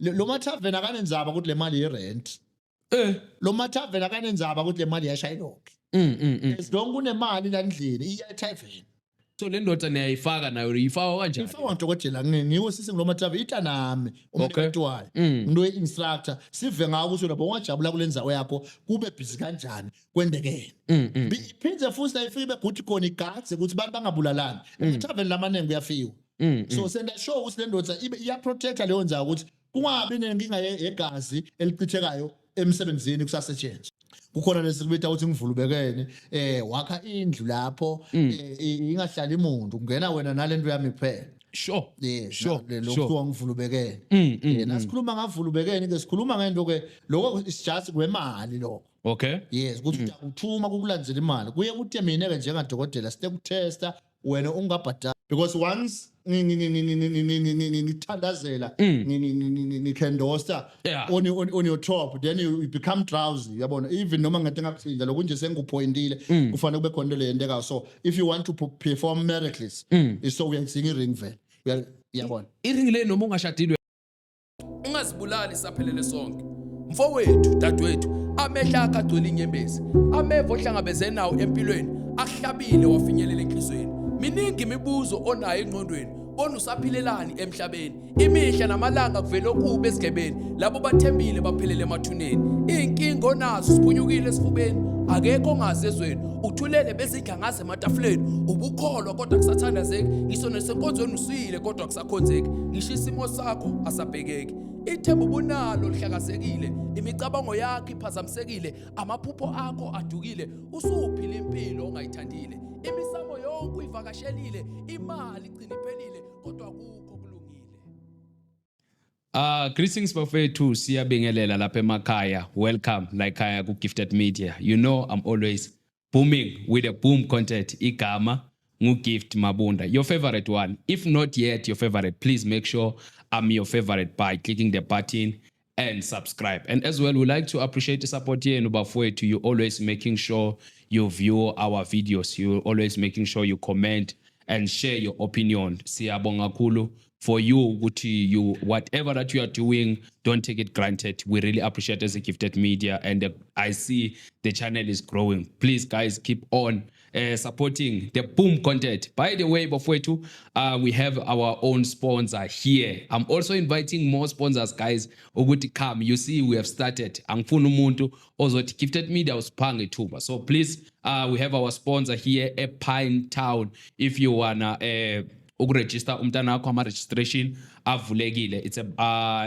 lo mathaveni akanenzaba ukuthi le mali irent lo mathaveni akanenzaba ukuthi le mali yashayilokhi as long kunemali la endlini iyathaveni. So le ndoda niyayifaka nayo uyifaka kanjani? Ifaka ngodokotela ngiwo sisi ngilo mathaveni itanami umntu wayo ngiwe instructor sive ngako ukuthi lapho ungajabula kulenzawo yakho kube busy kanjani kwendekene. Iphindze futhi la ifike beguthi khona igadze ukuthi abantu bangabulalani. Amathaveni lamanengi uyafika. So senda show ukuthi le ndoda iya protector leyo nzawo ukuthi kungabi nenkinga yegazi elichithekayo emsebenzini kusasetshenzwa. Kukhona lesikubita ukuthi ngivulubekene wakha indlu lapho ingahlali imuntu ungena wena nalento yami kuphela. Sure. Lokho ngivulubekene. Nasikhuluma ngavulubekene ke sikhuluma ngento ke lokho is just kwemali lokho. Okay. Yes, ukuthi uthuma kukulandzela imali. Kuye kuthi mina ke njengadokotela site kutesta wena ungabhadala because once ngithandazela ngikhendosa on your top then you become drowsy yabona even noma ngathi ngakuthinda lokunje sengikupointile kufanele kube khona le yenteka so if you want to perform miracles so uyayidinga iring vele yabona iring le noma ungashadilwe ungazibulali saphelele sonke mfowethu dadwethu amehla akagcwele inyembezi amevo ohlangabezene nawo empilweni ahlabile wafinyelela enhlizweni miningi imibuzo onayo engqondweni bona usaphilelani emhlabeni imihla namalanga kuvela okuba esigebeni labo bathembile baphelele emathuneni inkingo onazo siphunyukile esifubeni akekho ongazezweni uthulele bezidla ngaze ematafuleni ubukholwa kodwa kusathandazeki ngisho nesenkonzweni usile kodwa kusakhonzeki ngisho isimo sakho asabhekeki ithemba ubunalo lihlakazekile imicabango yakho iphazamisekile amaphupho akho adukile usuphila impilo ongayithandile imisamo yonke uyivakashelile imali igcina iphelile kodwa akukho kulungile. Greetings bafethu siyabingelela lapha emakhaya. Welcome like khaya ku Gifted Media. You know I'm always booming with a boom content. Igama ngu-Gift Mabunda. Your favorite one. If not yet your favorite, please make sure I'm your favorite by clicking the button and subscribe. And as well, we like to appreciate the support here in Ubafwetu. You always making sure you view our videos. You always making sure you comment and share your opinion. Siyabonga kakhulu for you, whatever that you are doing, don't take it granted. We really appreciate as a Gifted Media, and I see the channel is growing. Please, guys, keep on supporting the boom content. By the way, Bafwetu, we have our own sponsor here. I'm also inviting more sponsors, guys. Ukuthi come. You see, we have started. Angifuna umuntu ozothi Gifted Media usiphange ithuba. So please, we have our sponsor here at Pine Town. If you wanna ukuregister umntana wakho ama registration avulekile.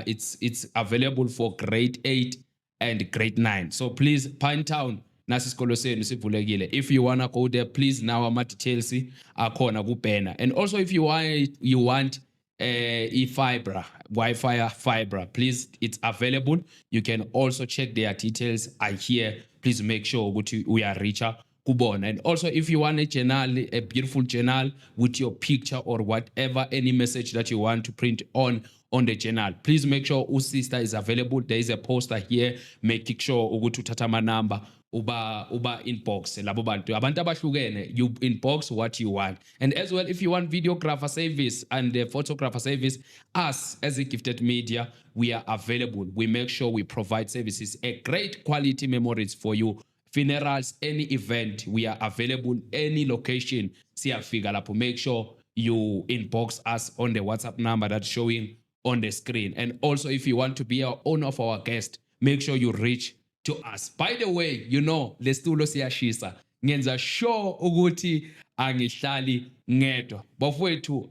It's available for grade 8 and grade 9. So please, Pine Town nasi isikolo senu sivulekile. If you wanna go there, please now ama details akhona kubanner. And also if you want e-fiber, Wi-Fi fiber, please, it's available. You can also check their details are here. Please make sure we are richer. Kubona. And also if you want a journal, a beautiful journal with your picture or whatever, any message that you want to print on the journal, please make sure uSister is available. There is a poster here making sure ukuthi uthatha ama number uba inbox labo bantu abahlukene, you inbox what you want. And as well, if you want videographer service and the photographer service, us as a Gifted Media, we are available. We make sure we provide services, a great quality memories for you. Funerals, any event, we are available, any location. Siyafika lapho. Make sure you inbox us on the WhatsApp number that's showing on the screen. And also, if you want to be one of our guests, make sure you reach to us. By the way, you know, lestulo siyashisa. Ngenza sure ukuthi angihlali ngedwa. Bafowethu,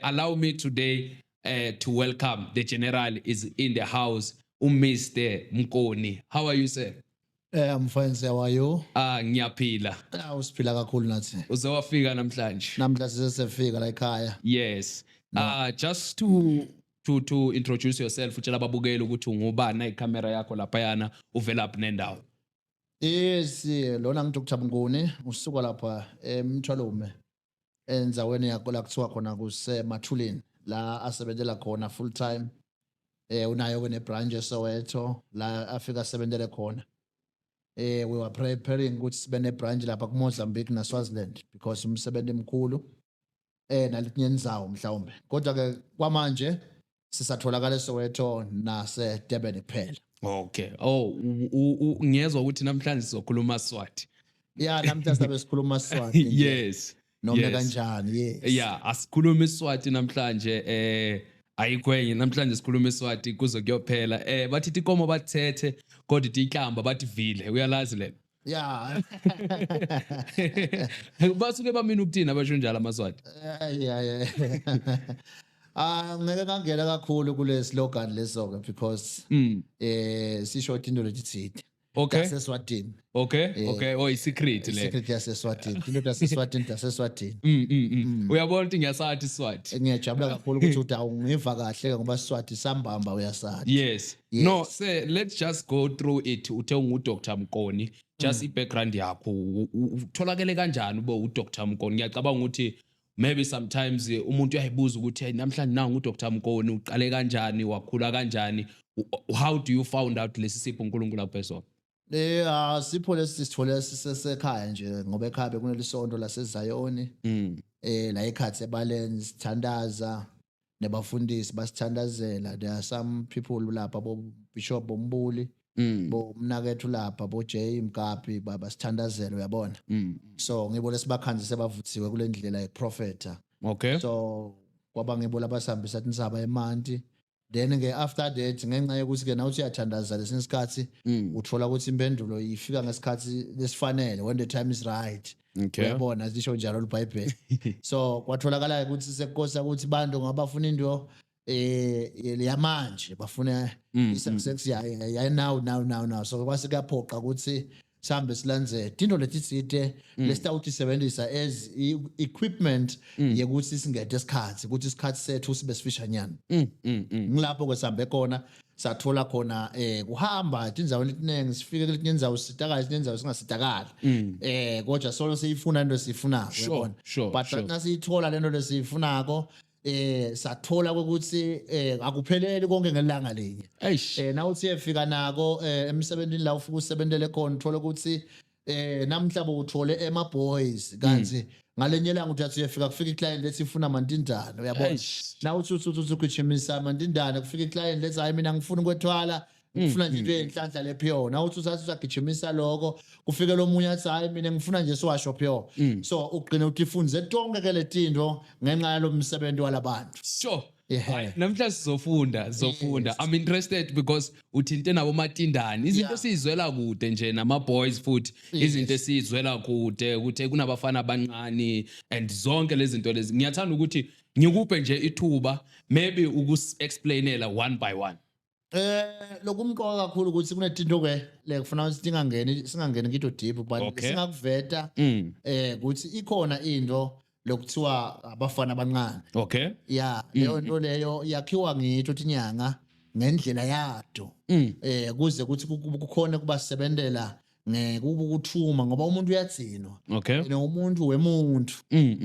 allow me today to welcome the general is in the house, Mr. Mkoni. How are you, sir? I'm fine, sir. How are you? Ngiyaphila. Usiphila kakhulu nathi. Uzowafika namhlanje. Namhlanje sesifika la ekhaya. Yes. Just to introduce yourself, utshela ababukeli ukuthi ungubani na icamera yakho lapha yana uvela up nendawo. Yes, lona ngiDr. Mngoni, usuka lapha eMthwalume. Enzaweni yakho la kuthiwa khona kusemathuleni la asebenzela khona full time. Unayo kune branch eSoweto la afika asebenzele khona. We were preparing ukuthi sibe ne branch lapha ku Mozambique na Swaziland because umsebenzi mkhulu naletinye indzawo mhlawumbe. Kodwa ke kwamanje sisatholakala eSoweto naseDurban kuphela. Okay. Oh, ngiyezwa ukuthi namhlanje sizokhuluma Swati. Yeah, namhlanje sabe sikhuluma Swati. Yes. Noma kanjani, yes. Yeah, asikhuluma iSwati namhlanje ayikwenye namhlanje sikhuluma iSwati kuze kuyophela. Bathi inkomo bathethe kodwa ihlamba bathi vile. Uyalazi le? Yeah. Basuke bamina ukuthina basho njalo amaSwati. Yeah. Ngeke ngangena kakhulu kule slogan leso ke because sisho into lethithide. Okay. Seswatini. Okay. Oh, secret le. Secret yaseswatini. Into yaseswatini. Uyabona ukuthi ngiyasathi iSwati. Ngiyajabula kakhulu ukuthi ungiva kahle ngoba iSwati sambamba uyasathi. Yes. No, say let's just go through it. Uthe unguDr Mkoni. Just i-background yakho. Utholakele kanjani ube uDr Mkoni? Ngiyacabanga ukuthi maybe sometimes umuntu uyayibuza ukuthi namhlanje nangu uDr Mkoni uqale kanjani wakhula kanjani. How do you found out lesi sipho uNkulunkulu akuphezona? Sipho lesithole sisesekhaya nje ngoba ekhaya kunelisonto laseZayoni. La ekhathi ebaleni sithandaza nebafundisi basithandazela. There are some people lapha bo Bishop Bombuli, bo mnakethu lapha bo J Mkapi basithandazela uyabona. So ngibona sibakhanzise bavuthiwe kule ndlela yeprofeta. Okay. So kwaba ngibona abasihambisa insaba emanti. Then after that ngenxa yokuthi ke nawuthi uyathandaza lesikhathi uthola ukuthi impendulo ifika ngesikhathi lesifanele when the time is right. Okay. Uyabona lisho njalo iBhayibheli. So kwatholakala ukuthi sekosa ukuthi bantu ngabafuna into yamanje bafuna i-success ya now so kwase kuyaphoqa ukuthi sambe silandzele into letitsite lesitawuthi sebenzisa as equipment yekuthi singethe isikhathi ukuthi isikhathi sethu sibe sifishanyana. Ngilapho kwesambe khona sathola khona kuhamba indzawo letinenge sifike kwelinye indzawo sitakala indzawo singasitakala kodwa solo siyifuna into esifunako uyabona but nasiyithola lento lesifunako sathola ukuthi akupheleli konke ngelanga linye. Nawuthi uyefika nako emsebenzini la ufika usebenzele khona uthola ukuthi namhlanje uthole ema boys kanti ngalenye langa uthi uyefika kufika iclient lethi ifuna amantindana uyabona. Nawuthi ukhishimisa amantindana kufika iclient lethi hayi mina ngifuna ukwethwala ngifuna nje into enhlanhla lephiyo. Nawuthi usagijimisa lokho kufike lo munye athi hayi mina ngifuna nje siwasho phiyo. So ugcina uthi ifunze tonke ke letinto ngenxa yalomsebenzi walabantu. Sure. Namhlanje sizofunda. I'm interested because uthinte nabo matindani. Izinto sizwela kude nje nama boys futhi. Izinto sizwela kude ukuthi kunabafana abancane and zonke lezi zinto lezi. Ngiyathanda ukuthi ngikuphe nje ithuba maybe ukus-explainela one by one. Lokumqoka kakhulu ukuthi kunetinto ke lekufuna ukuthi singangeni ngito deep but singakuveta ukuthi ikhona into lokuthiwa abafana abancane. Okay. Yeah, leyo nto leyo yakhiwa ngitho inyanga ngendlela yato. Kuze ukuthi kukhona kubasebenzela ngekubukuthuma ngoba umuntu uyatsinwa. Okay. Umuntu wemuntu.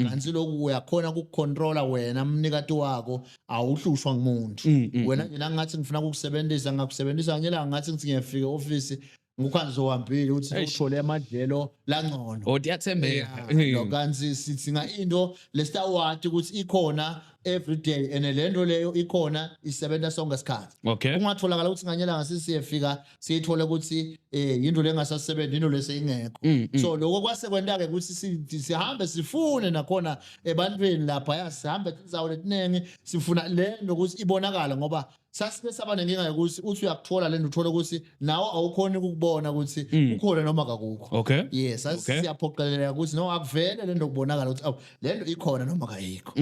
Kanti lokhu uyakhona ukucontrola wena mnikati wakho awuhlushwa ngumuntu. Wena nje ngathi ngifuna ukukusebenzisa ngakusebenzisa ngelanga ngathi ngithi ngiyafika office ngukhanzo zohambile uthi uthole amadlelo langcono. Otiyathembeka. Lokanzi sithinga into lesitawati ukuthi ikhona every day and lento leyo ikhona isebenza sonke isikhathi. Okay. Ungatholakala ukuthi nganyela ngasisiyefika siyithole ukuthi into lengasasebenza into lesingekho. So lokho kwasekwenta ke ukuthi sihambe sifune nakhona ebantwini lapha yasihambe indzawo letinenge sifuna lento ukuthi ibonakala ngoba sasike saba nenkinga yokuthi uthi uyakuthola lento uthola ukuthi nawo awukhona ukubona ukuthi ukhona noma akukho. Okay. Yes, siyaphoqelela ukuthi no akuvele lento kubonakala ukuthi lento ikhona noma kayikho.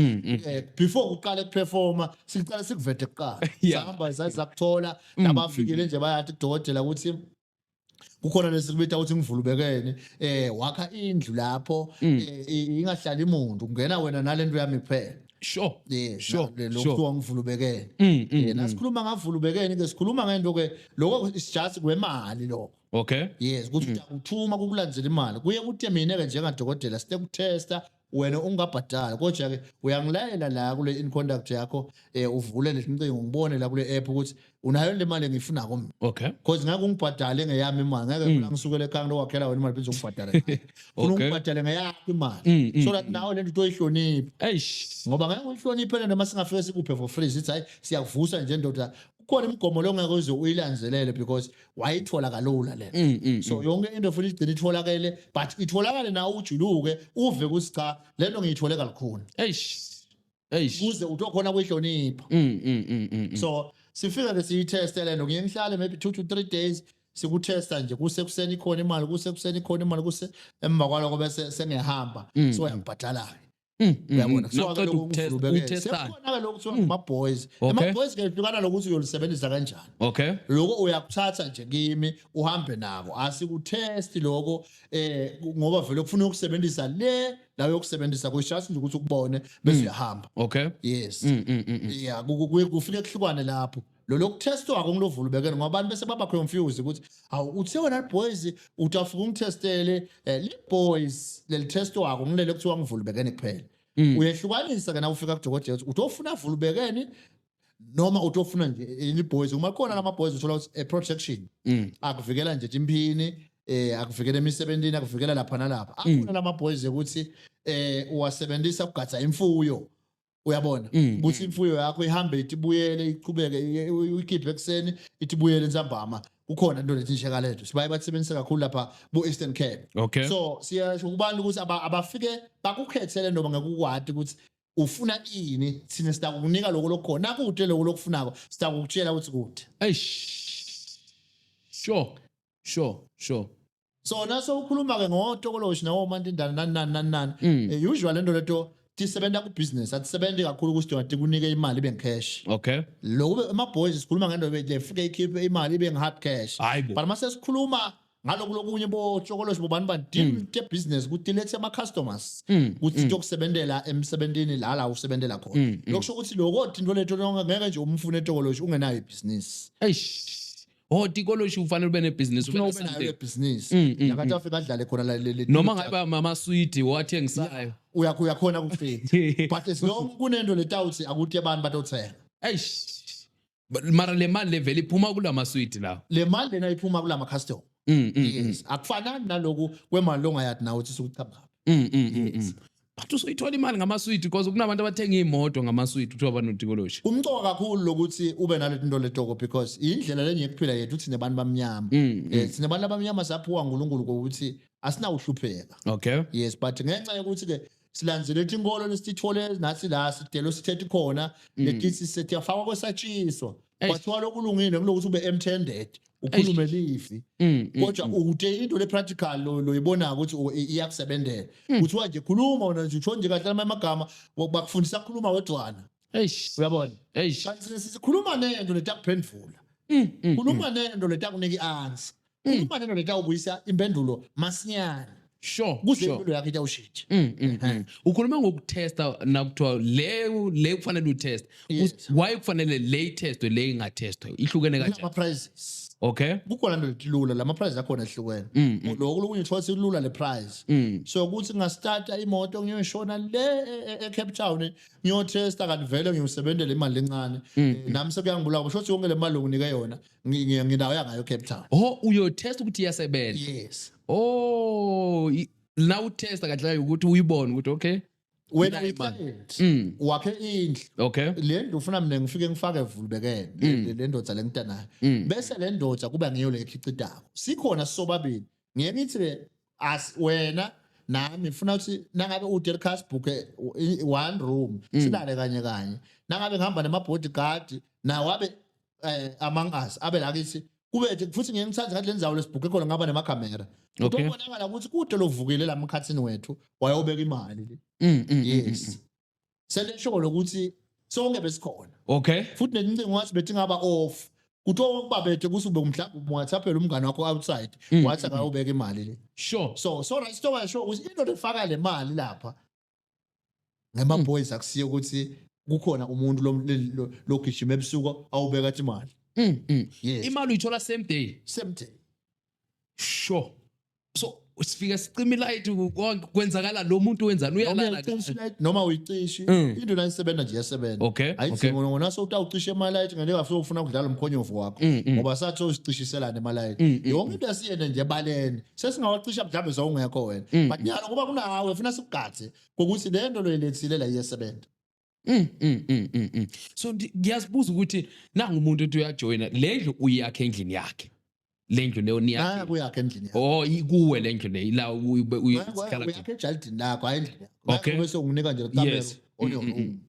Before uqale ukuperforma sicela sikuvete kuqala. Sihamba sakuthola nabafikile nje bayathi udokotela ukuthi kukhona lesikubita ukuthi ngivulubekene wakha indlu lapho ingahlali imuntu ungena wena nalento yami kuphela. Sure. Sure. Lokho ngivulubekene. Nasikhuluma ngavulubekene ke sikhuluma ngento ke lokho isijasi kwemali lokho. Okay. Yes, ukuthi uthuma kukulandzela imali. Kuye kuthi mina ke njengadokotela site kutesta wena ungabhadala kodwa ke uyangilayela la kule in contact yakho uvule lesincingo ngibone la kule app ukuthi unayo le mali engifuna mina Okay. because ngeke ungibhadale ngeyami imali ngeke mina ngisukele ekhaya lokwakhela wena imali bizongibhadala ngayo ufuna ungibhadale ngeyakho imali so that nawe lento uyihloniphe Eish. ngoba ngeke uyihloniphe lento masingafike sikuphe for free sithi hayi siyakuvusa nje ndoda kukhona imigomo lo ngeke uze uyilanzelele because wayithola kalula lento so yonke into futhi igcina itholakele but itholakale nawe ujuluke uve ukuthi cha lento ngiyithole kalukhuni Eish. kuze utokhona kuyihlonipha so sifika ke siyiteste lento ngiye ngihlale maybe 2 to 3 days sikutesta nje kusekuseni ikhona imali kusekuseni ikhona imali kuse emva kwaloko bese sengihamba so uyangibhadala uyabona Nakuqeda ukutesta. sekhona ke lokho kuthiwa ama-boys ama-boys ke hlukana lokuthi uyolisebenzisa kanjani Okay. loko uyakuthatha nje kimi uhambe nako asikuthesti loko ngoba vele ufuna ukusebenzisa la yokusebenzisa kuyishasi nje ukuthi ukubone bese uyahamba Okay. yes yeah kufike kuhlukane lapho lo lokutestwa ngiluvula ubekene ngoba abantu bese baba confused ukuthi awu uthe wena boys utafika ungitestele le boys leli test wakho ngilele kuthiwa ngivula ubekene kuphela uyehlukanisa ke na ufika kudokotela ukuthi utofuna uvula ubekene noma utofuna nje ili boys uma khona lama boys uthola ukuthi protection akuvikela nje imphini akuvikela emisebenzini akuvikela lapha nalapha akuna lama boys ukuthi uwasebenzisa ukugatha imfuyo uyabona ukuthi imfuyo yakho ihambe itibuyele iqhubeke uyikhiphe ekseni itibuyele nsambama kukhona into lethi nsheka lethu sibaye basebenzisa kakhulu lapha ku Eastern Cape Okay. so siyasho kubantu ukuthi abafike bakukhethele noma ngekukwadi ukuthi ufuna ini thina sitakunika lokho lokhona nakude lokho lokufunako sitakutshela ukuthi kude Eish. Sure. so naso ukhuluma ke ngotokoloshi nawo mantindana nani usually lento leto tisebenza ku business atisebenzi kakhulu ukuthi wati kunike imali ibe cash Okay. lokho ama boys sikhuluma ngento befike ikhiphe imali ibe hard cash Hayibo. but mase sikhuluma ngaloko lokunye bo chokoloshi bobani deal te business ukuthi lethe ama customers ukuthi yokusebenzela emsebenzini la usebenzela khona lokusho ukuthi lokho into letho ngeke nje umfune etokoloshi ungenayo ibusiness Eish. Tikoloshi ufanele ube nebusiness ufuna ube nayo ibusiness yakathi afika adlale khona la noma ngabe ama sweet wathengisayo uyakhona kufika but as long kunento letawuthi akuthi abantu batothenga Eish. Mara le mali level iphuma kulama sweet la. le mali lena iphuma kulama customer yes akufanani naloku kwemali longayathi nawe uthi sukuchapha But usoyithola imali ngama sweet because kunabantu abathenga imoto ngama sweet uthiwa abantu tikoloshi. kumcoka kakhulu lokuthi ube nalento into letoko because indlela lenye kuphila yethu thina abantu bamnyama thina abantu abamnyama saphiwa uNkulunkulu ukuthi asinawuhlupheka Okay. yes but ngenxa yokuthi ke silanzelela inkolo lesithole nathi la sidelo sithethe khona letithi sethafakwa kwesatshiswa kwathiwa lokulungile kulokuthi ube emptended ukhulume lifi kodwa ute into le practical lo ibona ukuthi iyakusebenzela kuthiwa nje khuluma wena nje uthonje kahle amagama bakufundisa ukukhuluma wedwana Eish. uyabona Eish. kanti sikhuluma nento letakuphendvula khuluma nento letakunika i-answer khuluma nento letawubuyisa impendulo masinyane Sure. kuze impilo yakho itawushintsha Ukhuluma ngokutesta nakuthiwa le kufanele utest. Why kufanele le test le ingatestwa? Ihlukene kanjani? ama prizes Okay. kukhona into letilula lama prize akhona ehlukene lokho lokunye uthola silula le prize so ukuthi ngastarta imoto ngiyoshona le eCape Town ngiyotesta kanti vele ngiyosebenzela imali encane nami sekuyangibulala kusho ukuthi yonke le mali onginike yona nginawo yangayo eCape Town Uyotest ukuthi iyasebenza. yes Now testa kahle ukuthi uyibone ukuthi okay. wena wakhe indlu Okay. le ndlu ufuna mina ngifike ngifake evulubekene le ndoda lengitanayo bese le ndoda kuba ngiyo le ekhicitako sikhona sisobabili ngiye ngithi ke wena nami ngifuna ukuthi nangabe uDelcas book one room silale kanye nangabe ngihamba nama-bodyguard nawo abe among us abe la kithi kube futhi ngeke ngithathe ngathi lenzawo lesibhuke khona ngaba nemakhamera ubonakala ukuthi kude lovukile la mkhathini wethu wayobeka imali yes selesho lokuthi sonke besikhona Okay. futhi necingo wathi bethi ngaba off kuthiwa ukubabethe kusube mhlawumbe ungathaphela umngane wakho outside wathi akayobeka imali le Sure. so right story show ukuthi into efaka le mali lapha ngema boys akusiyo ukuthi kukhona umuntu logijima ebusuku awubeka imali yes Imali uyithola same day. same day Sure. so usifika sicima ilight kwenzakala lo muntu wenzani uyalala noma uyicishi into nayisebenza nje yasebenza Okay, ayithi ngona sowutawucisha emalight ngeke afuna ukudlala umkhonyovu wakho ngoba sathi usicishiselana emalight yonke into yasiyene nje ebaleni sesingawacisha mhlawumbe sawungekho wena but nyalo ngoba kunawe funa sikugathe ukuthi le nto loyilethile la iyasebenza. So ngiyazibuza ukuthi nangu umuntu ethi uyajoyina le ndlu uyakhe endlini yakhe le ndlu leyo niyakhe kuyakhe endlini yakho oh ikuwe le ndlu leyo la uyakhe ejardini lakho hayi endlini yakho bese unginika nje ikamera oneroom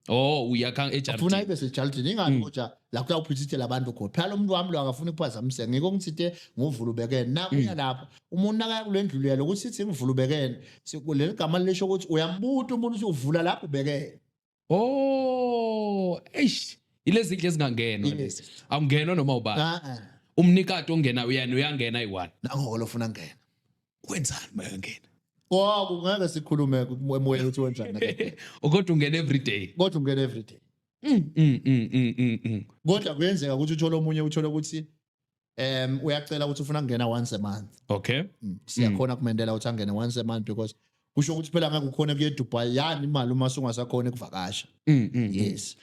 uyakha ejardini ufuna ibe sejardini ingani kodwa la kuya uphithithela abantu khona phela umuntu wami lo akafuna ukuphazamisa ngeke ngithithe nguvula ubekene nakuya lapha umuntu nakaya kule ndlu leyo ukuthi sithi ngivula ubekene sikuleli gama lesho ukuthi uyambuta umuntu ukuthi uvula lapho ubekene. Ilezi indlu ezingangena lezi awungenwa noma ubani umnikati ongena uyangena i1 nangoko lofuna ngena wenzani mayangena kungeke sikhulume emoyeni ukuthi wenjani kodwa ungena every day kodwa kuyenzeka ukuthi uthole omunye uthole ukuthi uyacela ukuthi ufuna ukungena once a month siyakhona kumendela ukuthi angene once a month because kusho ukuthi phela ngeke ukhona kuye Dubai yani imali uma sungasakhona ukuvakasha yes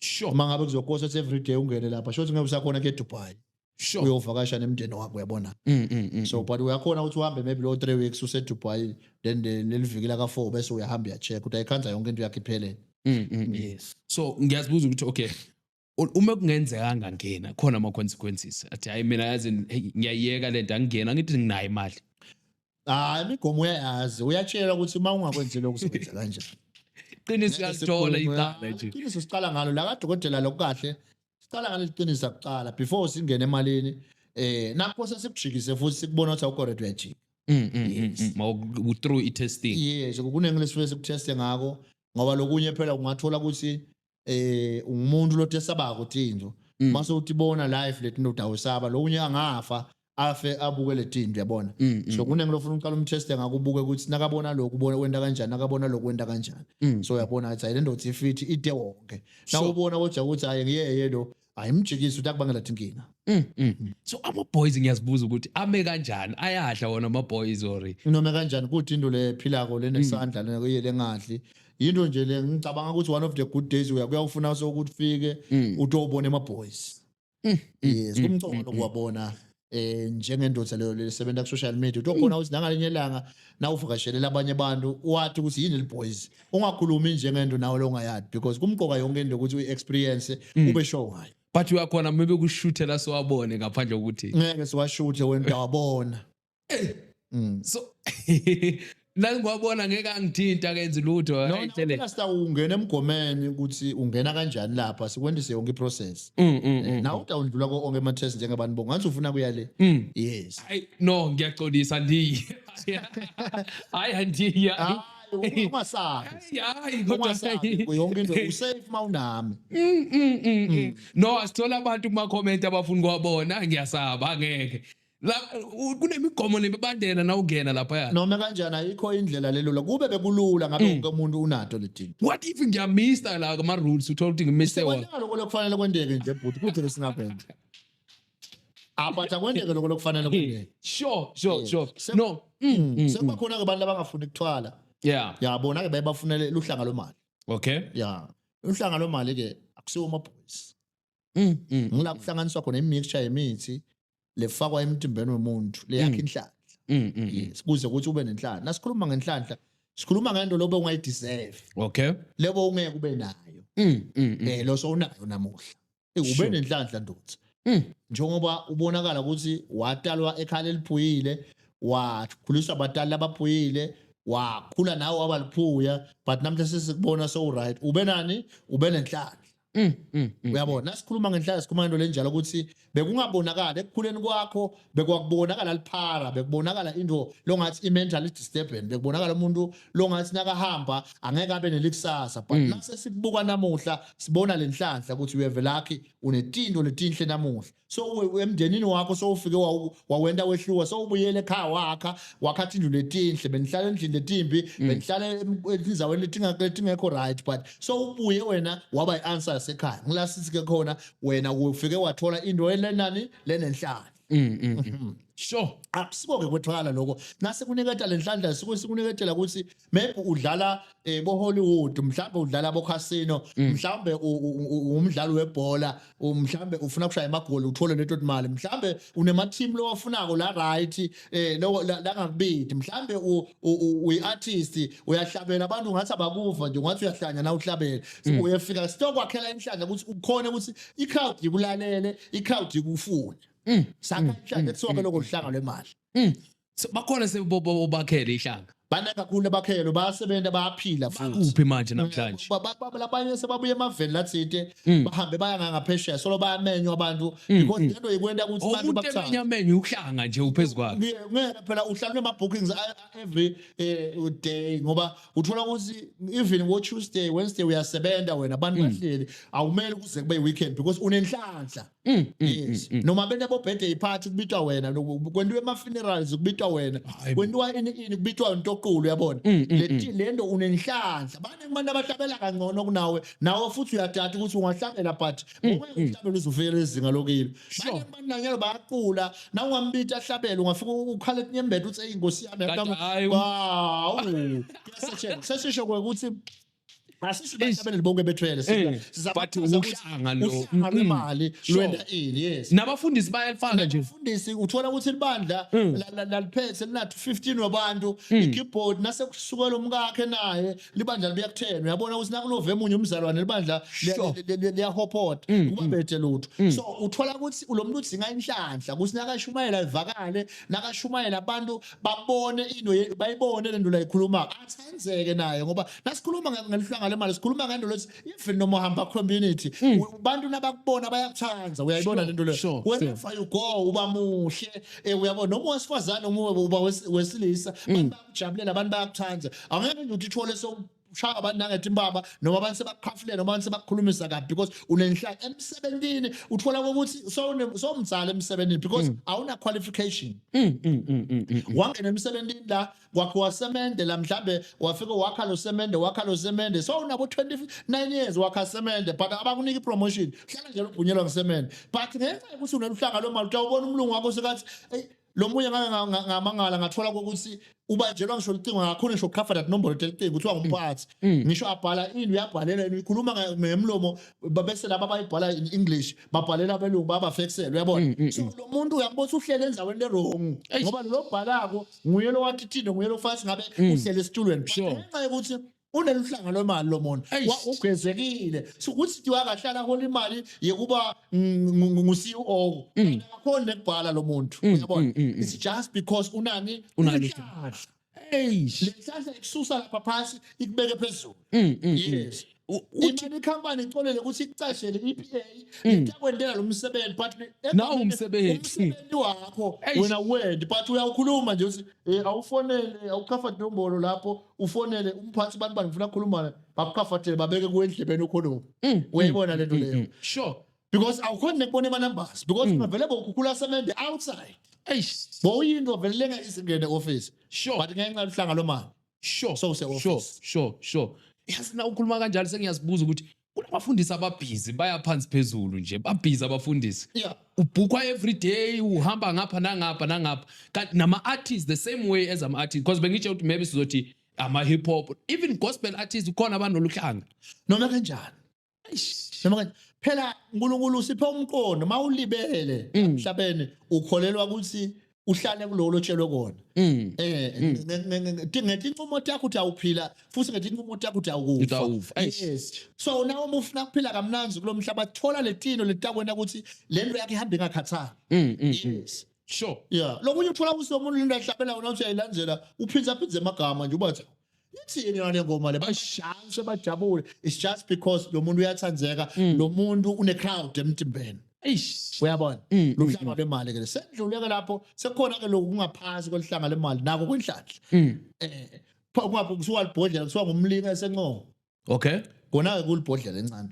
sure uma ngabe kuzokosa ukuthi every day ungene lapha shothi ngeke usakhona kuye Dubai sure uyovakasha nemndeni wakho uyabona so but uyakhona ukuthi uhambe maybe lo 3 weeks use Dubai then lelivikela ka4 bese uyahamba uyacheck ukuthi ayikhanza yonke into yakhe iphelele yes so ngiyazibuza ukuthi okay uma kungenzeka ngangena khona ama consequences athi hayi mina yazi ngiyayeka lento angena ngithi nginayo imali imigomo uyayazi uyatshela ukuthi uma ungakwenzi lokho usebenza kanjani iqiniso uyalithola icala nje iqiniso siqala ngalo la kadokotela lokukahle siqala ngalo iqiniso kuqala before singene emalini nakho sesikushikise futhi sikubona ukuthi awukorrect uyajika through i-testing yes kunengilis futhi sikuteste ngako ngoba lokunye phela ungathola ukuthi umuntu lo tesabako thinjo mase utibona live lethi ndo dawusaba lokunye angafa afe abuke letinto uyabona so kunengilo ufuna uqala umteste ngakubuke ukuthi nakabona lokhu ubona kwenda kanjani nakabona lokhu kwenda kanjani so uyabona ukuthi ayile ndothi ifiti ide wonke nakubona kodwa ukuthi hayi ngiyeye lo ayimjikisi ukuthi akubangela inkinga so ama boys ngiyazibuza ukuthi ame kanjani ayadla wona ama boys ori noma kanjani kuthi into le philako lenesandla le ngadli into nje le ngicabanga ukuthi one of the good days uyakufuna so ukuthi ufike utobone ama boys yes kumcongo lokuwabona njengendoda leyo lesebenza ku social media utokhona ukuthi nangalenye ilanga na uvakashelela abanye abantu wathi ukuthi yini le boys ungakhulumi njengento nawe lo ngayadi because kumqoka yonke into ukuthi uexperience ube sure ngayo but uyakhona maybe kushootela so wabone ngaphandle ukuthi ngeke siwashoothe wena wabona so nangwabona ngeke angithinta akenze lutho ayitshele lasta ungena emgomeni ukuthi ungena kanjani lapha sikwendise yonke iprocess na utawundlula ko onke ama test njengabantu bongathi ufuna kuyale yes no ngiyaxolisa ndi hayi andiya ungasazi hayi kodwa yonke into usafe mawunami no asithola abantu kuma comment abafuna kwabona ngiyasaba ngeke la kunemigomo nemibandela na ungena lapha noma kanjani ayikho indlela lelula kube bekulula ngabe wonke umuntu unato letinto what if ngiyamista la ama rules uthola ukuthi ngimise wona lokho lokufanele kwendeke nje but kuthi lesingaphenza aphatha kwendeke lokho lokufanele kwendeke sure no sekukhona ke abantu abangafuni ukuthwala yabona ke bayibafunele luhlanga lomali okay uhlanga lomali ke akusiwo ama boys ngila kuhlanganiswa khona imixture yemithi lefakwa emtimbeni womuntu leyakha inhlanhla yes kuze ukuthi ube nenhlanhla nasikhuluma ngenhlanhla sikhuluma ngento lobe ungayideserve okay lebo ungeke ube nayo lo so unayo namuhla ube nenhlanhla ndothi njengoba ubonakala ukuthi watalwa ekhala eliphuyile wakhuliswa abatali abaphuyile wakhula nawe abaliphuya but namhla sesikubona so right ube nani ube nenhlanhla uyabona sikhuluma ngenhlanhla sikhuluma ngento lenjalo ukuthi bekungabonakala ekukhuleni kwakho bekwakubonakala liphara bekubonakala into longathi i-mental disturbance bekubonakala umuntu longathi nakahamba angeke abe nelikusasa but nase sikubuka namuhla sibona lenhlanhla ukuthi uyeve lucky unetinto letinhle namuhla so emndenini wakho so ufike wawenda wehluka so ubuyele ekhaya wakhathi indlu letinhle benihlala endlini letimbi benihlala endzaweni letingekho right but so ubuye wena waba i-answer sekhaya ngilasithi ke khona wena ufike wathola into lenani lenenhlalo Sure. Akusibo-ke kwethwala lokho nase kuniketa lenhlanhla sikuniketela ukuthi maybe udlala bo-Hollywood mhlawumbe udlala bo-casino mhlawumbe umdlali webhola mhlawumbe ufuna ukushaya amagoli uthole leto mali mhlawumbe unema-team lowafunako la right la ngakubidi mhlawumbe uyi-artist uyahlabela abantu ngathi abakuva nje ngathi uyahlanya na uhlabela uyafika sitokwakhela inhlanhla ukuthi ukhona ukuthi i-crowd ikulalele i-crowd ikufune sakha inhlanhla kusuka lokho luhlanga lwemali bakhona sebakhele ihlanga bana kakhulu abakhelo bayasebenza bayaphila futhi kuphi manje namhlanje labanye sebabuye emaveni lathinte bahambe baya ngaphesheya solo bayamenywa abantu because lento ikwenda ukuthi abantu bakuthanda umuntu amenywa uhlanga nje uphezukwayo ngeke phela uhlala ema bookings every day ngoba uthola ukuthi even wo Tuesday Wednesday uyasebenza wena abantu bahleli awumele kuze kube weekend because unenhlanhla yes noma bene bo birthday party kubitwa wena kwendiwe ema funerals kubitwa wena kwendiwa ini kubitwa into uyabona lento unenhlanhla bane kubantu abahlabela kangcono kunawe nawe futhi uyadada ukuthi ungahlabela but ungeke uhlabele uzufika lezinga lokile bane kubantu nanyalo bayaqula na ungambita ahlabela ungafika ukhala enyembethe uthi ingosi yami wow sesisho ukuthi asisibashabele bonke bethwele sizabathi uhlanga lo imali lwenda ini yes nabafundisi bayalifaka nje abafundisi uthola ukuthi libandla laliphethe linathi 15 wabantu ikeyboard nase kusukela umkakhe naye libandla liyakuthena uyabona ukuthi nakulovemunye umzalwane libandla liyahopota kubabethe lutho so uthola ukuthi lo muntu udzinga inhlanhla ukuthi nakashumayela ivakale nakashumayela abantu babone into bayibone lento la ikhuluma athanzeke naye ngoba nasikhuluma ngelihlanga lemali sikhuluma ngento lethi even noma uhamba community abantu nabakubona bayakuthanza uyayibona lento leyo whenever you go uba muhle uyabona noma wesifazane noma uba wesilisa abantu bayakujabulela abantu bayakuthanza angeke nje uthole shaya abantu nangethi imbaba noma abantu sebakukhafulele noma abantu sebakukhulumisa kabi because unenhlanhla emsebenzini uthola ukuthi so umzala emsebenzini because awuna qualification wangena emsebenzini la kwakhiwa semende la mhlambe wafika wakha lo semende so unabo 29 years wakha semende but abakunika ipromotion hlala nje ubhunyelwa ngesemende but ngenxa ukuthi uneluhlanga lomali utawubona umlungu wakho sekathi lo munye ngamangala ngathola ukuthi ubanjelwa ngisho licingo ngakhona ngisho cover that number letingo kuthiwa ngumphathi ngisho abhala ini uyabhalela ikhuluma ngemlomo bese laba bayibhala in English babhalela abelungu babafexela uyabona so lo muntu uyambona uhlele enzaweni lerong ngoba lo bhalako nguye lo wathi thina nguye lo fathi ngabe uhlele esitulweni ngenxa yokuthi uneluhlanga lwemali lo muntu ugezekile so ukuthi wakahlala hola imali yekuba ngu-CEO akakhona ekubhala lo muntu uyabona it's just because unani unalihlanhla lenhlanhla ikususa lapha phansi ikubeke phezulu yes imali ikhampani icolele ukuthi ikucashele i-EPA itakwendela lo msebenzi but nawo umsebenzi wakho wena wendi but uyawukhuluma nje uthi awufonele awukhafa nombolo lapho ufonele umphathi abantu bangifuna ukukhuluma bakukhafathele babeke kuwendlebeni ukhuluma uyayibona lento leyo sure because awukhona nekubona ama-numbers because ungavele bokukhula semende outside bo uyinto velenga izingene office sure but ngenxa luhlanga lomali sure so use-office sure yazi na ukhuluma kanjalo sengiyazibuza ukuthi kunabafundisi ababhizi bayaphansi phezulu nje babhizi abafundisi ubhukwa every day uhamba ngapha nangapha kanti nama-artists the same way as ama-artists because bengitshe ukuthi maybe sizothi ama-hip hop even gospel artists ukhona abanoluhlanga noma kanjani phela uNkulunkulu usiphe umqondo mawulibele emhlabeni ukholelwa ukuthi uhlale kulolo tshelo kona ngethi inqumo yakho uthi awuphila futhi ngethi inqumo yakho uthi awukufa yes so nawe uma ufuna ukuphila kamnanzi kulomhlaba thola letino letakwena ukuthi lento yakhe ihambe ngakhathanga yes sure lokunye uthola ukuthi umuntu lento ahlabela wona uthi ayilandzela uphinza emagama nje ubathi yithini yona ngoma le bashanse bajabule it's just because lo muntu uyathandzeka lo muntu une crowd emtimbeni uyabona luhlanga lemali ke sendluleke lapho sekukhona ke lokhu kungaphasi kwelihlanga lemali nako kwenhlanhla kungabe kusuka libhodlela kusuka ngumlinga esenqo okay kona ke kulibhodlela encane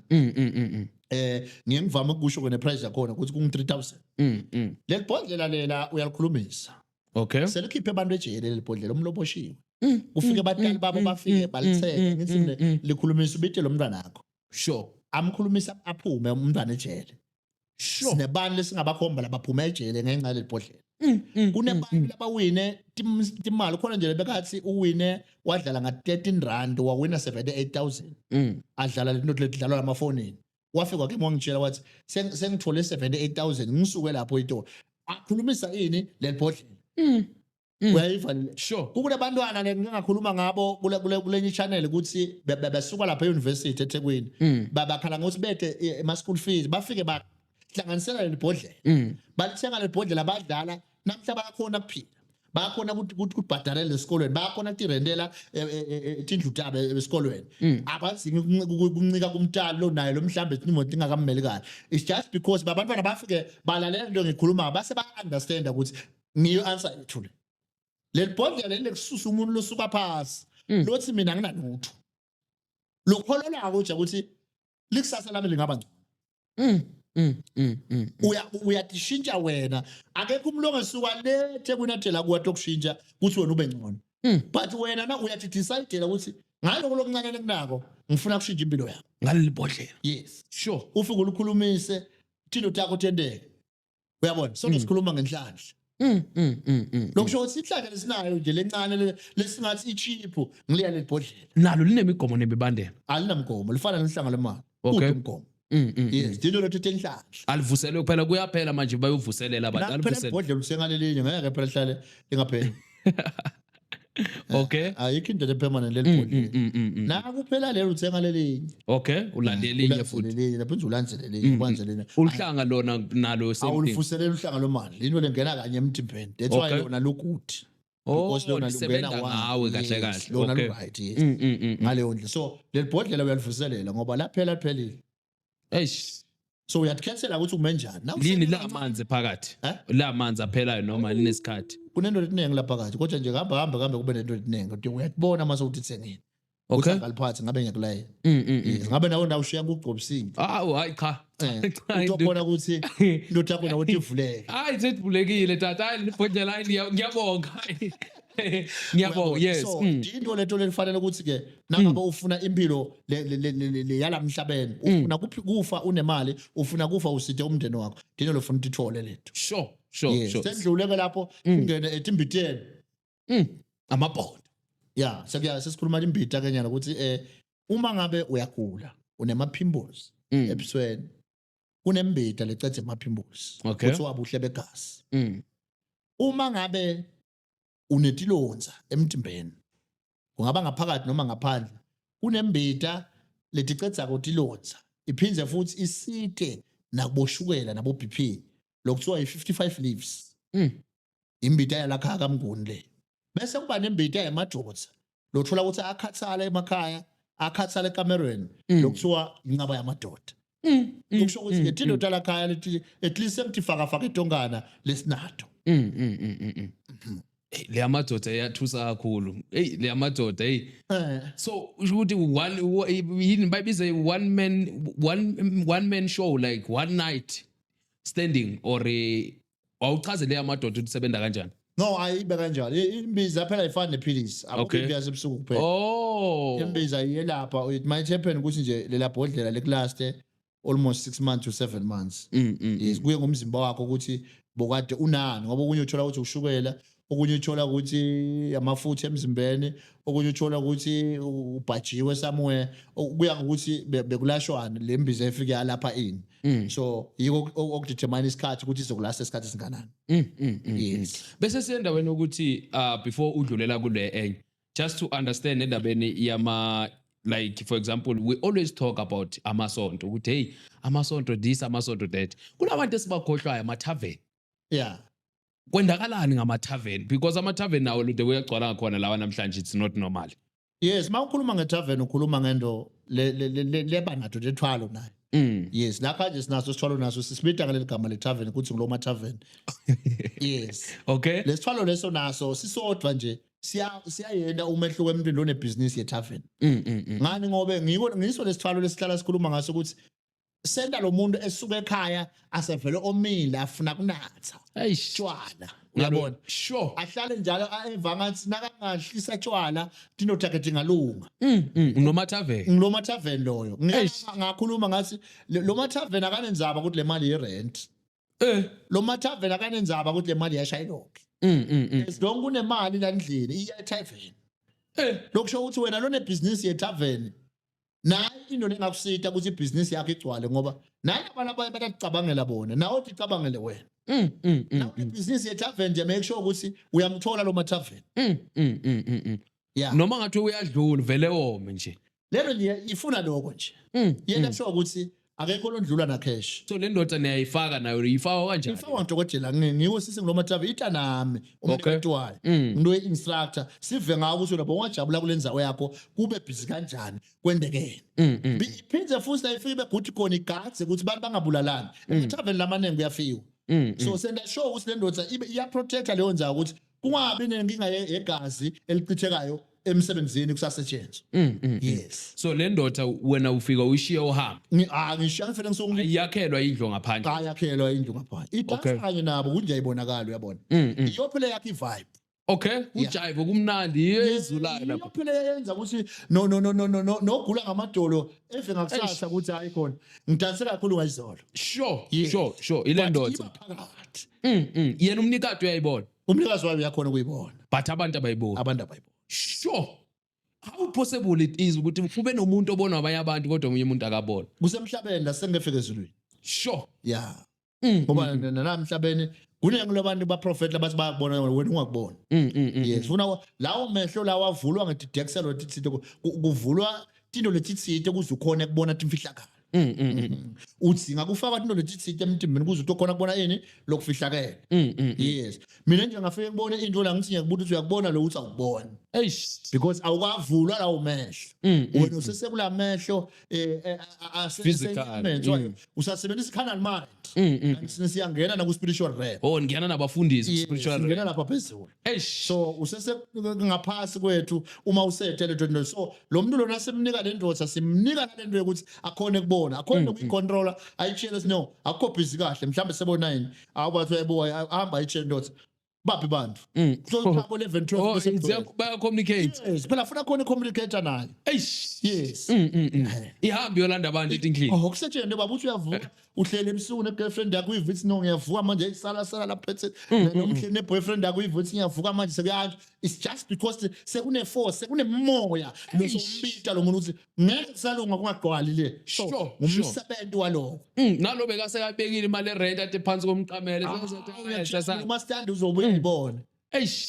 ngiyengivama ukusho kone price yakho ukuthi kungu 3000 leli bhodlela lela uyalikhulumisa okay selikhiphe abantu ejele leli bhodlela umloboshiwe ufike batali babo bafike balitheke ngithi likhulumisa ubite lo mntwana wakho sure amkhulumisa aphume umntwana ejele sure sinebani lesingabakhomba labaphuma ejele ngenxa leli bhodlela kunebantu labawine timali khona nje lebekathi uwine wadlala nga-13 rand wawina 78,000 adlala lento ledlalwa lamafonini wafika ke ngangitshela wathi sengithole 78,000 ngisuke lapho itolo akhulumisa ini lelibhodlela uyayiva sure kunabantwana ngingakhuluma ngabo kule channel ukuthi besuka lapha e-university eThekwini babakhala ngokuthi bethe ema school fees bafike bahlanganisela lelibhodlela balithenga lelibhodlela badlala namhla bayakhona kuphila bayakhona ukuthi kubhadalele esikolweni bayakhona ukurendela tindlu tabo esikolweni abazingi ukuncika kumntalo naye lo mhlambe imoto ingakameli kahle it's just because babantwana bafike balalela into ngikhuluma base ba understand ukuthi ngiyo answer yethu lelibhodlela lelikususa umuntu losuka phasi lothi mina nginalutho lokholelwa ukuthi likusasa lami lingaba ngcono uyatishintsha wena akekho umuntu ongesuka lethe kunathela kuwathi okushintsha ukuthi wena ube ngcono but wena na uyathi decide ukuthi ngaloko lokuncane kunako ngifuna kushintsha impilo yami ngalibhodlela yes sure ufike ulikhulumise thina takho tendeke uyabona sonke sikhuluma ngenhlanhla lokusho ukuthi inhlanhla lesinayo nje lencane lesingathi icheap ngiliya lelibhodlela nalo linemigomo nemibandela alinamgomo lifana nenhlanga lemali okay umgomo yes dino lethu tenhlanhla alivuselwe kuphela kuyaphela manje bayovuselela abantu alivuselela ibhodlela usengalelinye ngeke phela hlale lingapheli okay ayikho into permanent lelibhodlela na kuphela lelo uthenga lelinye okay ulandelinye futhi lelinye lapho ulandelinye kwanze lena uhlanga lona nalo awulivuselela uhlanga lomali lento lengena kanye emtimbeni that's why lona lokuthi because lona lungena ngawe kahle kahle lona right yes ngale ondle so lelibhodlela uyalivuselela ngoba laphela phelile eish so uyathikhethela ukuthi ukume njani lini la amanzi phakathi la amanzi aphelayo noma linesikhathi kunento letinenge lapha phakathi kodwa nje hamba kube nento letinenge kodwa uyatibona mase ukuthi ithengeni okay ngaliphathi ngabe ngiyakulaye ngabe nawe ndawushiya ngugqobisini hayi cha utobona ukuthi into yakho nawe ivuleke hayi sethivulekile tata hayi libhodlela hayi ngiyabonga ngiyabonga yes into leto lelifanele ukuthi ke nangabe ufuna impilo le yalamhlabeni ufuna kufa unemali ufuna kufa usithe umndeni wakho dino lofuna utithole letho sure sendluleke lapho ungene etimbiteni amabhondo yeah sesikhuluma imbita kenyana ukuthi uma ngabe uyagula unemapimples ebusweni kunembita lecethe amapimples kuthiwa buhle begazi uma ngabe unetilonza emtimbeni kungaba ngaphakathi noma ngaphandle kunembita leticetha kotilonza iphinze futhi isite nakuboshukela nabo BP lokuthiwa i55 leaves imbita yalakha kamnguni le bese kuba nembita yemadoda lothola ukuthi akhathala emakhaya akhathala ekamerweni lokuthiwa ingaba yamadoda ukusho ukuthi ngethilo dala khaya lethi at least semtifaka etongana lesinato le amadoda eyathusa kakhulu le amadoda so ukuthi yini bayibize one man show like one night standing or awuchaze le amadoda usebenza kanjani no ayibe kanjalo imbiza phela ifana nephilisi akuphiya sebusuku kuphela imbiza iyelapha it might happen ukuthi nje lela bhodlela lekulaste almost 6 months to 7 months yes kuye ngomzimba wakho ukuthi bokade unani ngoba okunye uthola ukuthi ushukela okunye uthola ukuthi amafutha emzimbeni okunye uthola ukuthi ubhajiwe somewhere kuya ngokuthi bekulashwana lembiza efika lapha ini so yiko okudetermine isikhathi ukuthi izokulasta isikhathi singanani yes bese siyendaweni ukuthi before udlulela kule enye just to understand endabeni yama like for example we always talk about amasonto ukuthi hey amasonto this amasonto that kulabantu esibakhohlwayo ama-tavern yeah kwendakalani ngama-tavern because ama-tavern nawo lude kuyagcwala ngakhona lawa namhlanje it's not normal yes mawukhuluma nge-tavern ukhuluma ngento leba nato lethwalo nayo yes lapha nje sinaso sithwalo naso sisibita ngaleli gama le-tavern ukuthi ngilo ma-tavern yes okay lesithwalo leso naso sisodwa nje siyayenda umehluko emntwini lonebhizinisi ye-tavern ngani ngobe ngiso lesithwalo lesihlala sikhuluma ngaso ukuthi senda lo muntu esuka ekhaya asevele omile afuna kunatha tshwala uyabona sure ahlale njalo evangathi nakangahlisa tshwala dino target ngalunga ngiloma tavern loyo ngakhuluma ngathi lo ma tavern akanenzaba ukuthi le mali ye rent lo mathaveni akanenzaba ukuthi le mali yashayilokhe as long kunemali la endlini iya ethaveni lokusho ukuthi wena lone business yethaveni nayi into lengakusita ukuthi ibhizinisi yakho igcwale ngoba nayi abantu abayacabangela bona nawe uthi cabangele wena nawe ibhizinisi yethaveni nje make sure ukuthi uyamthola lo mathaveni yeah noma ngathi uyadlula vele wome nje lelo nje ifuna lokho nje yena sho ukuthi akekho londlula na cash so le ndoda niyayifaka nayo ifaka kanjani ifaka ngodokotela ngiwo sisi ngilo mathaveni itanami umuntu wayo ngiwe instructor sive ngawo ukuthi lapho ungajabula kulenzawo yakho kube busy kanjani kwendekene iphindze futhi ayifike beguthi khona igadze ukuthi abantu bangabulalani emathaveni lamanengi kuyafiwa so senda show ukuthi le ndoda iya protector leyo nzawo ukuthi kungabi nenkinga yegazi elichithekayo emsebenzini kusasetshenzwa yes so le ndoda wena ufika uyishiya uhamba ngishiya ngifela ngisonke yakhelwa indlu ngaphandle yakhelwa indlu ngaphandle idansa kanye nabo kunje ayibonakala uyabona iyo phela yakhe vibe okay ujive kumnandi yezulayo lapho iyo phela yenza ukuthi no gula ngamadolo eve ngakusasa ukuthi hayi khona ngidanse kakhulu ngayizolo sure ile ndoda yena umnikado uyayibona umnikazi wayo uyakhona ukuyibona but abantu abayibona sure how possible it is ukuthi kube nomuntu obona abanye abantu kodwa umunye umuntu akabona kusemhlabeni la sengefika ezulwini sure yeah ngoba namhlabeni kunengi labantu ba prophet labathi bayakubona wena ungakubona yes funa lawo mehlo lawo avulwa ngedidexelo tithithe kuvulwa into letithithe kuze ukhona ukubona imfihlakalo uthi ngakufaka into letithithe emtimbeni kuze ukhona ukubona yini lokufihlakela yes mina nje ngafike ngibone into la ngithi ngiyakubona ukuthi uyakubona lo uthi awubona because awukavulwa lawo mehlo wena usesekula mehlo physical usasebenzisa carnal mind siyangena na ku spiritual realm ngiyana nabafundisi spiritual realm ngiyana lapha phezulu so usese ngaphasi kwethu uma usethele into so lo muntu lona semnika le ndoda simnika le nto ukuthi akhone kubona akhone ukuyicontroller ayitshele no akukho busy kahle mhlambe sebona yini awathi uyaboya ahamba ayitshele ndoda baphi bantu so phako 11 12 baya communicate phela funa khona communicator nayo yes ihamba yolanda abantu endlini ukusetshenzwe baba uthi uyavuka uhlele ebusuku negirlfriend yakho uyivithi no ngiyavuka manje isala lapha phethe nomhleli neboyfriend yakho uyivithi ngiyavuka manje sekuyanje it's just because sekune force sekunemoya losombita lo muntu uthi ngeke kusalunga kungagqwali le so umsebenzi waloko nalo bekasekabekile imali erent athi phansi komqamele uma stand uzobuya ibona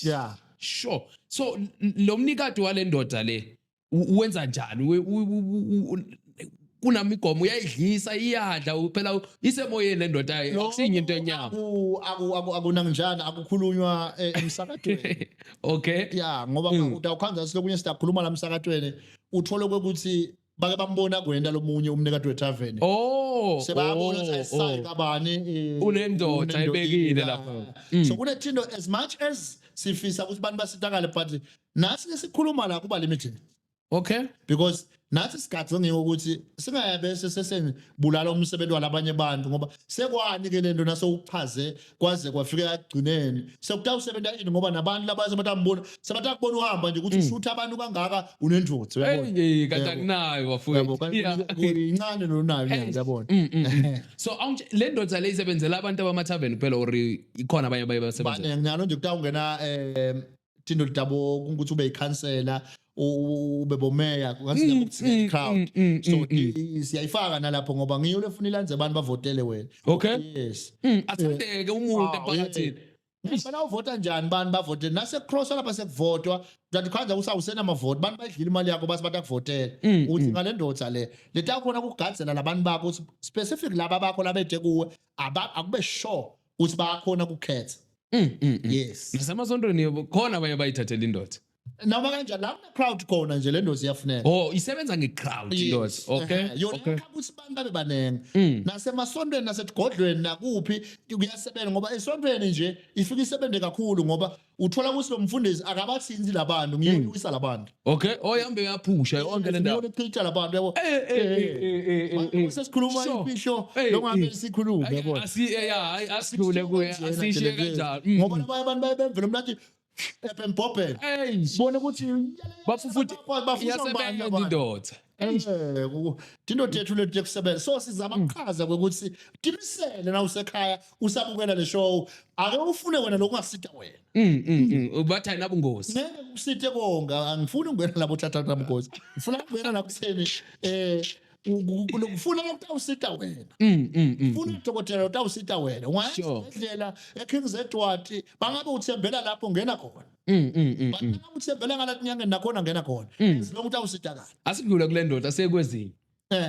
yeah sure so lo mnikado wale ndoda le uwenza njani kunamigomo uyayidlisa iyadla phela isemoyeni le ndoda akusinye into enyama akunanginjani akukhulunywa emsakadweni okay yeah ngoba utawukhanza silokunye sidakhuluma la emsakadweni uthole ukuthi bake bambona kwenda lomunye umnikado wethaveni sebabona ukuthi ayisayi kabani unendoda ayibekile lapha so kunethindo as much as sifisa ukuthi abantu basitakale but nasi sikhuluma la kuba limited okay because nathi isikhathi ngeke ukuthi singayabe sesengibulala umsebenzi walabanye abantu ngoba sekwani ke lento naso uchaze kwaze kwafika agcineni sekuta usebenza ini ngoba nabantu labaze batambona sebatha kubona uhamba nje ukuthi ushutha abantu kangaka unendvodza uyabona kanti akunayo wafuka incane nonayo uyabona so le ndoda le isebenzela abantu abamathaveni phela or ikhona abanye abasebenza ngiyalo nje kuta ungena thindo litabo ukuthi ube ikhansela ube bomeya ngathi ukuthi crowd so siyayifaka nalapho ngoba ngiyo lefuna ilanze abantu bavotele wena okay yes athandeke umuntu emphakathini ngifana uvota njani bani bavotele nase cross lapha sekuvotwa kanti khanza usawusena amavoti bantu bayidlila imali yakho basi batakuvotela uthi ngale ndoda le leta khona ukugadzela labantu bakho ukuthi specific laba bakho labede kuwe akube sure ukuthi bayakhona ukukhetha yes nasemasontweni khona abanye bayithathela indoda noma kanjani la crowd khona nje le ndoda iyafuneka isebenza ngecrowd indoda okay yona ukuthi abantu babe banenge nasemasontweni nasetigodlweni nakuphi kuyasebenza ngoba esontweni nje ifika isebenze kakhulu ngoba uthola ukuthi lo mfundisi akabathinzi labantu ngiyowisa labantu okay oyambe yaphusha yonke le ndawo ngiyocitha labantu yabo sesikhuluma imfihlo longabe sikhuluma yabo asikhule kuye asishiye kanjalo ngoba abantu bayebemvela mnandi Embobheni Hey, bona ukuthi bafufuthi bafuna iyasebenza abantu indoda. indoda yethu lethu yokusebenza so sizama ukuchaza ukuthi timisele na usekhaya usabukela le show ake ufune wena lokungasita wena Ubathani nabungozi. ngeke usite konga angifuni ukungena labo thatha namgozi ngifuna ukungena la kutheni ufuna ukutawusita wena ufuna udokotela utawusita wena ungayisibedlela eKings Edward bangabe uthembela lapho ungena khona bangabe uthembela ngalathi nyangeni nakhona ngena khona lo muntu awusitakala Asidlule kule ndoda sekwezinye.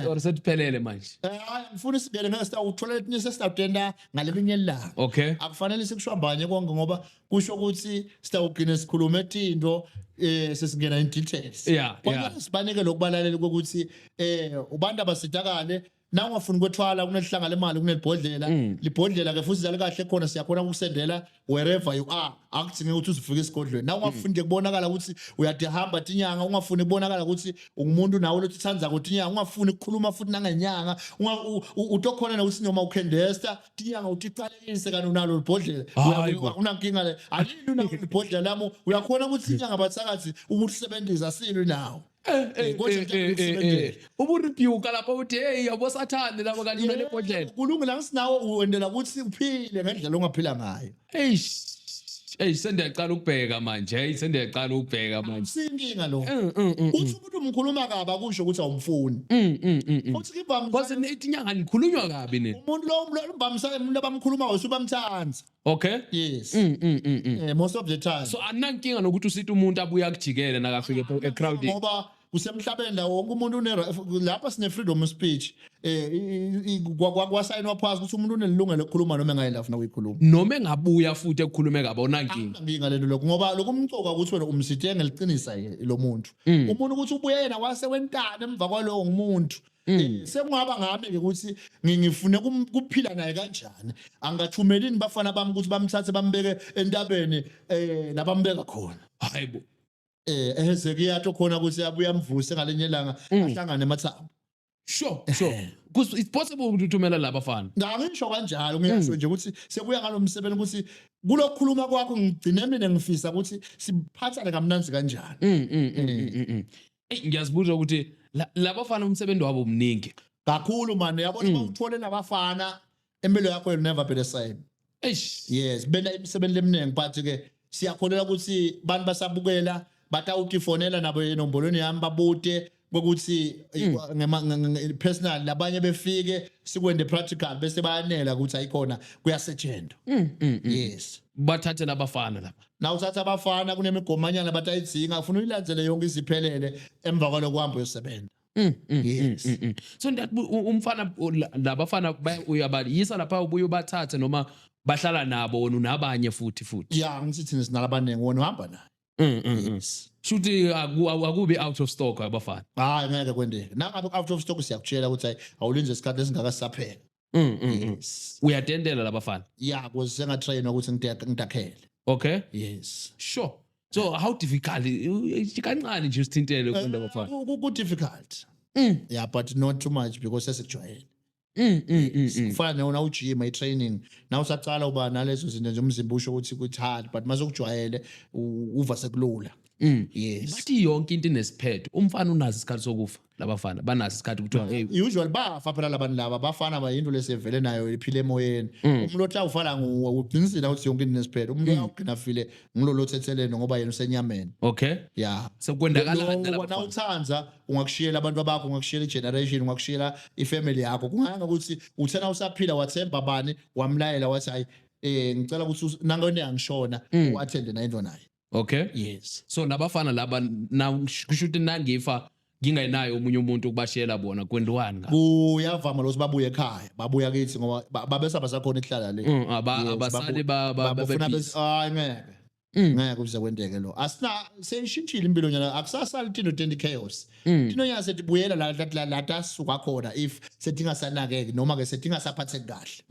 Or sethiphelele manje. hayi ngifuna isibele ngeke sitawuthola letinye sesitawutenda ngaleminye ilanga Okay. akufanele sikushwambanye konke ngoba kusho ukuthi sitawugcina sikhuluma etinto sesingena in details Yeah, kodwa sibanike lokubalalela ukuthi ubantu abasitakale na ungafuni kwethwala kunelihlanga lemali kunelibhodlela libhodlela ke futhi zale kahle khona siyakhona ukusendela wherever you are akudinge ukuthi uzifike esigodlweni na ungafuni nje kubonakala ukuthi uyade hamba tinyanga ungafuni kubonakala ukuthi ungumuntu nawe lothi tsanza ukuthi tinyanga ungafuni ukukhuluma futhi nangenyanga utokhona na ukuthi noma ukhendesta tinyanga utiqalekise kanti unalo libhodlela unankinga le alini unalo libhodlela lamo uyakhona ukuthi tinyanga bathakathi ukulisebenzisa silo nawo Uburibyuka lapho uthi hey yabo sathane lapho kanti imele ebhodlela. kulungile ngisinawo uwendela ukuthi uphile ngendlela ongaphila ngayo Hey sendiyaqala ukubheka manje. Hey sendiyaqala ukubheka manje. sinkinga lo uthi umuntu umkhuluma kabi akusho ukuthi awumfuni uthi kibamba Because itinyanga likhulunywa kabi nini. umuntu lo mbamisa umuntu abamkhuluma usubamthanza Okay? yes most of the time So anankinga nokuthi usithi umuntu abuya kujikele nakafike e-crowd. ngoba kusemhlabeni la wonke umuntu lapha sine freedom of speech kwasayinwa phasi ukuthi umuntu unelungelo lokukhuluma noma engayilafuna ukuyikhuluma Noma engabuya futhi ekukhulume kabi onankinga. nginga lento lokho ngoba lokumcoka ukuthi wena umsithe ngeliqinisa lo muntu umuntu ukuthi ubuye yena wase wentana emva kwalowo ngumuntu sekungaba ngami ke ukuthi ngifune kuphila naye kanjani angathumelini bafana bami ukuthi bamthathe bambeke entabeni nabambeka khona Hayibo. eHezekiya khona ukuthi abuye amvuse ngalenye ilanga ahlangane emathambo Sure. Because it's possible ukuthi uthumela laba bafana. ngisho kanjalo ngiyasho nje ukuthi sekuya ngalomsebenzi ukuthi kulokukhuluma kwakho ngigcine mina ngifisa ukuthi siphathane kamnanzi kanjani Ngiyazibuza ukuthi laba bafana umsebenzi wabo omningi. kakhulu manje yabona bawuthole nabafana empilo yakho will never be the same yes bena imisebenzi eminingi but ke siyakholela ukuthi bantu basabukela batawutifonela nabo enombolweni yami babude ukuthi personal labanye befike sikwende practical bese bayanela ukuthi ayikhona kuyasetshenzwa yes Bathathe labafana lapha. na uthatha abafana kunemigomanyana batayidzinga ufuna uyilandzele yonke iziphelele emva kwalokho kuhamba uyosebenza yes So umfana labafana uyabayisa lapha ubuye ubathathe noma bahlala nabo wona unabanye futhi ya ngithi thina sinalabaningi wona uhamba naye yes shuthi akubi out of stock abafana. hayi ngeke kwendeke nangabe out of stock siyakutshela ukuthi hayi awulinze isikhathi esingakasaphela yes Uyatendela labafana. ya because sengatrainwa ukuthi ngidakhele Okay? yes Sure. So how difficult kancane nje usithintele kwenda abafana. ku difficult yeah but not too much because sesikujwayele kufana nona ujima i-training na usaqala uba nalezo zinto nje umzimba usho ukuthi kuthanda but mase ukujwayele uva sekulula yes Bathi yonke into inesiphetho. Umfana unazi isikhathi sokufa labafana. Banazi isikhathi kuthiwa hey usually bafa phela labantu laba bafana bayinto lesevele nayo iphile emoyeni umuntu othi awufala uqinisile ukuthi yonke into inesiphetho umuntu uyagcina file ngilolo thetheleno ngoba yena usenyameni okay yeah sekwendakala na uthanza ungakushiyela abantu bakho ungakushiyela igeneration ungakushiyela ifamily yakho kunganga ukuthi uthena usaphila wathemba bani wamlayela wathi hayi ngicela ukuthi nangone angishona uattend na into naye okay yes so labafana laba na kusho ukuthi nangifa ngingayinayo umunye umuntu ukubashiyela bona kwendiwani nga kuyavama lo babuye ekhaya babuya kithi ngoba babesaba sakhona ihlala le abasali bafuna ngeke kuze kwendeke lo asina seyishintshile impilo nyana akusasali tino 20 chaos tino nyana setibuyela la tasuka khona if setingasanakeke noma ke setingasaphatheki kahle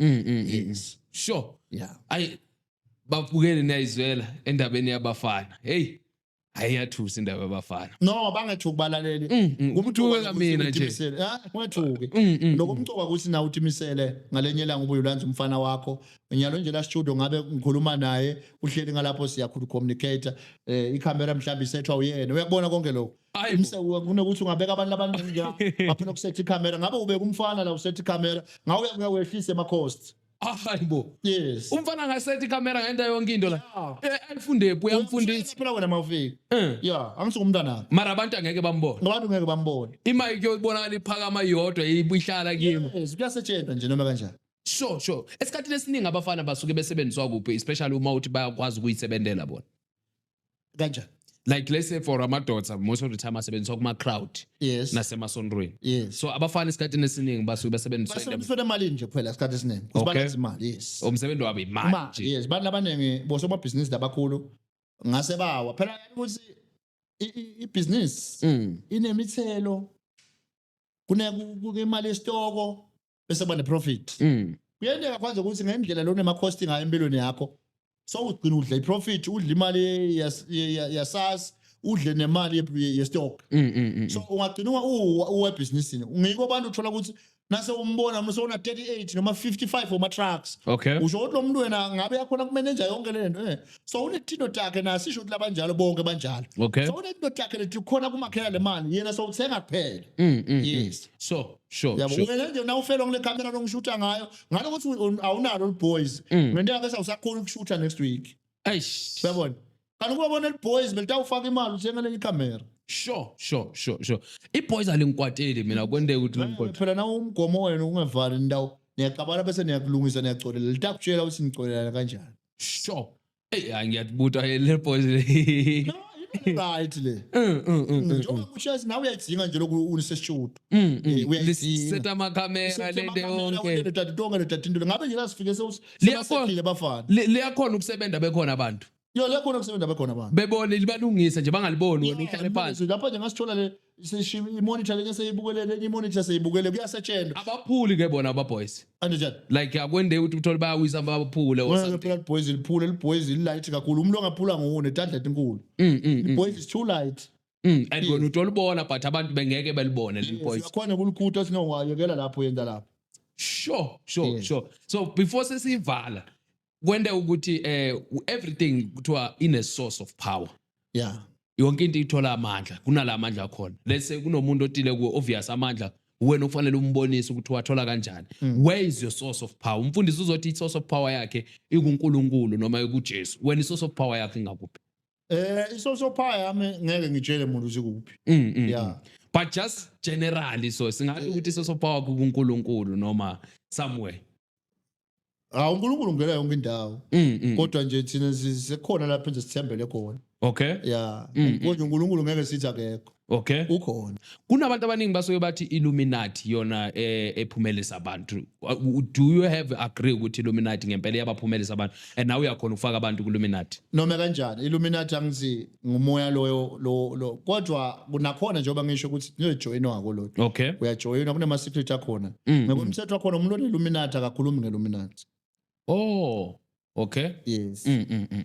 yes sure yeah ay babukele niyayizwela endabeni yabafana hey ayiyathusa indaba abafana no bangethuki balaleli kumthuke kamina nje kungethuki nokumthoka ukuthi na utimisele ngalenye ilanga ubuye ulanza umfana wakho nyalo nje la studio ngabe ngikhuluma naye uhleli ngalapho siyakhulu communicator ikhamera mhlawumbe isethwa uyena uyakubona konke lokho kunokuthi ungabeka abantu abaningi ngaphina kusetha ikhamera ngabe ubeka umfana la usetha ikhamera ngawe uyawehlisa ema-cost hayibo yes umfana ngasethi ikhamera ngento yonke into la ayifunde phi uyamfundisa phela wena mawufika yeah angisuka umntwana mara abantu angeke bambone ngabantu ngeke bambone imike yobonakala iphakama yodwa ibuhlala kimi yes kuyasetshenzwa nje noma kanjani sure esikhathini esiningi abafana basuke besebenziswa kuphi especially uma uthi bayakwazi ukuyisebenzela bona kanjani like let's say for amadoda most of the time asebenziswa kuma crowd yes nasemasondrweni yes so abafana esikhathini esiningi basuke besebenziswa imali nje kuphela isikhathi esiningi kusibalisa imali yes umsebenzi wabo imali nje yes bantu abaningi bosomabhizinisi labakhulu ngase bawa phela ukuthi ibusiness inemithelo imali yesitoko bese kuba neprofit kuyenzeka kwanza ukuthi ngendlela lo nema-costing ngayo empilweni yakho so ugcina udla iprofit udla imali yasas udle nemali yestock so ungagcina uwebhizinisini ngiko abantu uthola ukuthi nase umbona mase una 38 noma 55 oma trucks okay usho ukuthi lo muntu wena ngabe yakhona kumeneja yonke lento so unetino takhe nasisho ukuthi labanjalo bonke banjalo okay so unetino takhe lethi khona kumakhela le mali yena so uthenga kuphela yes sure yabo wena nje na ufela ngile camera longishuta ngayo ngalokuthi awunalo le boys ngento yakhe sawusakhona ukushuta next week eish uyabona kanti kubona le boys belita ufaka imali uthenga le camera sure iboys alinkwateli mina kwende ukuthi linkwateli phela na umgomo wena ungevali indawo niyaqabala bese niyakulungisa niyacolela litakutshela ukuthi nicolela kanjani sure angiyabuta le boys right le njengoba kushazi nawe uyayidinga nje lokhu uniseshoot uyayidinga amakamera lento yonke tonke letatindolo ngabe nje lasifike sebasekile bafana liyakhona ukusebenza bekhona abantu yo lekhona kusebenza bekhona abantu bebone libalungisa nje bangaliboni wena uhlale phansi lapha nje ngasithola le imonitor lenye seyibukele imonitor seyibukele kuyasetshenzwa abaphuli ke bona ababoys anjani like akwende ukuthi uthole bayawisa abaphule wena phela boys liphule light kakhulu umuntu ongaphula ngone tandlet inkulu boys is too light and when uthola ubona but abantu bengeke belibone le boys yakhona kulukhuta sinowayekela lapho yenda lapho sure so before sesivala kwende ukuthi everything kuthiwa in a source of power yeah yonke into ithola amandla kunala amandla khona let's say kunomuntu otile ku obvious amandla wena ufanele umbonise ukuthi wathola kanjani where is your source of power umfundisi uzothi i source of power yakhe ikuNkulunkulu noma ikuJesu wena i source of power yakhe ingakuphi i source of power yami ngeke ngitshele umuntu usikuphi yeah but just generally so singathi ukuthi i source of power kuNkulunkulu noma somewhere uNkulunkulu ngela yonke indawo kodwa nje thina sisekhona lapha nje sithembele khona okay yeah kodwa uNkulunkulu ngeke sithi akekho okay ukhona kunabantu abaningi basuke bathi Illuminati yona ephumelisa abantu do you have agree ukuthi Illuminati ngempela yabaphumelisa abantu and now uyakhona ukufaka abantu ku Illuminati noma kanjani Illuminati angithi ngumoya lo kodwa kunakhona njengoba ngisho ukuthi niyojoyinwa ngako lo okay uyajoyinwa kunama secret akhona ngokumthetho wakho umuntu one-Illuminati akakhulumi nge-Illuminati oh okay yes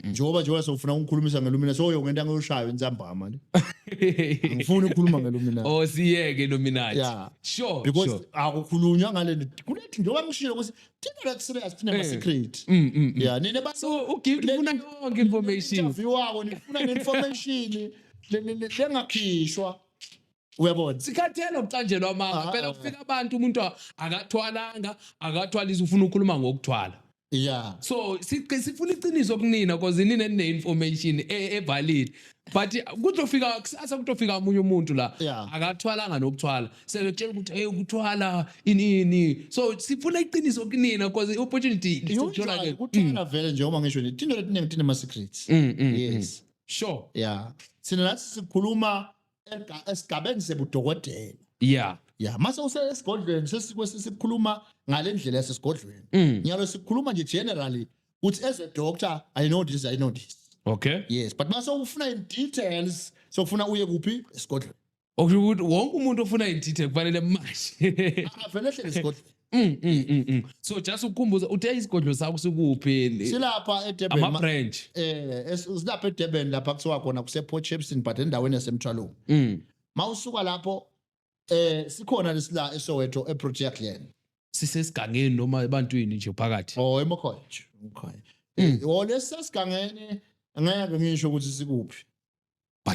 njengoba sofuna ukukhulumisa nge-Illuminati so ngento angiyoshayo insambama le angifuni ukukhuluma nge-Illuminati oh siyeke Illuminati yeah sure because akukhulunywa ngale kunethi njengoba ngishilo ukuthi thina la serious thina ama-secret yeah nine so ugive ufuna yonke information interview wako nifuna nge-information lengakhishwa uyabona sikhathela ukucanjelwa amanga phela kufika abantu umuntu akathwalisa ufuna ukukhuluma ngokuthwala yeah so sifuna iqiniso kunina because nina nine information evalid but kuzofika kusasa kutofika umunye umuntu la akathwalanga nokuthwala sekutshela ukuthi hey ukuthwala ini so sifuna iqiniso kunina because opportunity isithola ke kuthwala vele njengoba ngisho ni thina letinenge thina ama secrets yes sure yeah sina nathi sikhuluma esigabeni sebudokotela yeah mase usesigodlweni sesikhuluma ngalendlela yasesigodlweni nyalo sikhuluma nje generally ukuthi as a doctor I know this okay yes but mase ufuna in details so ufuna uye kuphi esigodlweni ukuthi wonke umuntu ofuna in detail kufanele manje vele hle esigodlweni So just ukhumbuza uthe isigodlo sakho sikuphi silapha eDurban ama branch silapha eDurban lapha kuthiwa khona kusePort Shepstone but endaweni yasemthwalweni mawusuka lapho sikhona lesila eSoweto eProtea Glen sisesigangeni noma ebantwini nje phakathi emakhaya lesasigangeni ngeke ngisho ukuthi sikuphi but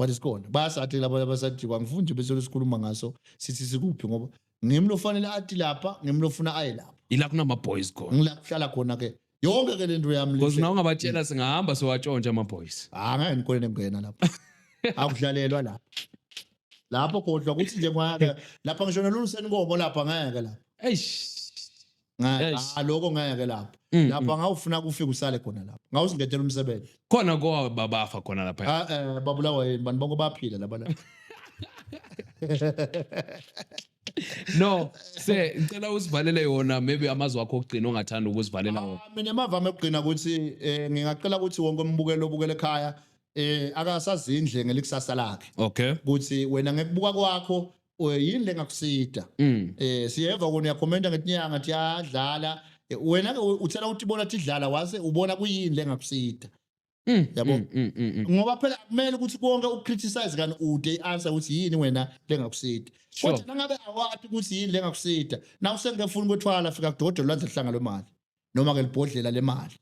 it's called basathi labo abasathi kwangifuni bese lesikhuluma ngaso sithi sikuphi ngoba ngimlo fanele athi lapha ngimlo funa aye lapha ila kunama boys khona ngilahlala khona ke yonke ke lento yami because nawe ungabatshela singahamba sowatshontsha ama boys ngeke nikhole ngena lapha akudlalelwa lapho kodwa kuthi nje ngeke lapha ngisho noluluseni inkomo lapha ngeke lapha lokho ngeke lapha lapha ngawufuna kufika usale khona lapha ngawusingethela umsebenzi khona kwa babafa khona lapha babulawa yini bantu bonke baphila lapha no ngicela usivalele yona maybe amazwi akho okugcina ongathanda ukusivalela wona mina emavama ekugcina ukuthi ngingacela ukuthi wonke umbukelo obukele ekhaya akasazindle ngelikusasa lakhe okay ukuthi wena ngekubuka kwakho yini lengakusida siyeva kona uyakhomenta ngetinyanga ngathi yadlala wena ke uthela ukuthi bona tidlala wase ubona kuyini lengakusida yabo ngoba phela kumele ukuthi konke ukcriticize kani ude answer ukuthi yini wena lengakusida kodwa nangabe awathi ukuthi yini lengakusida na usengefuna ukuthwala fika kudodolo lwandle hlanga lwemali noma ke libhodlela lemali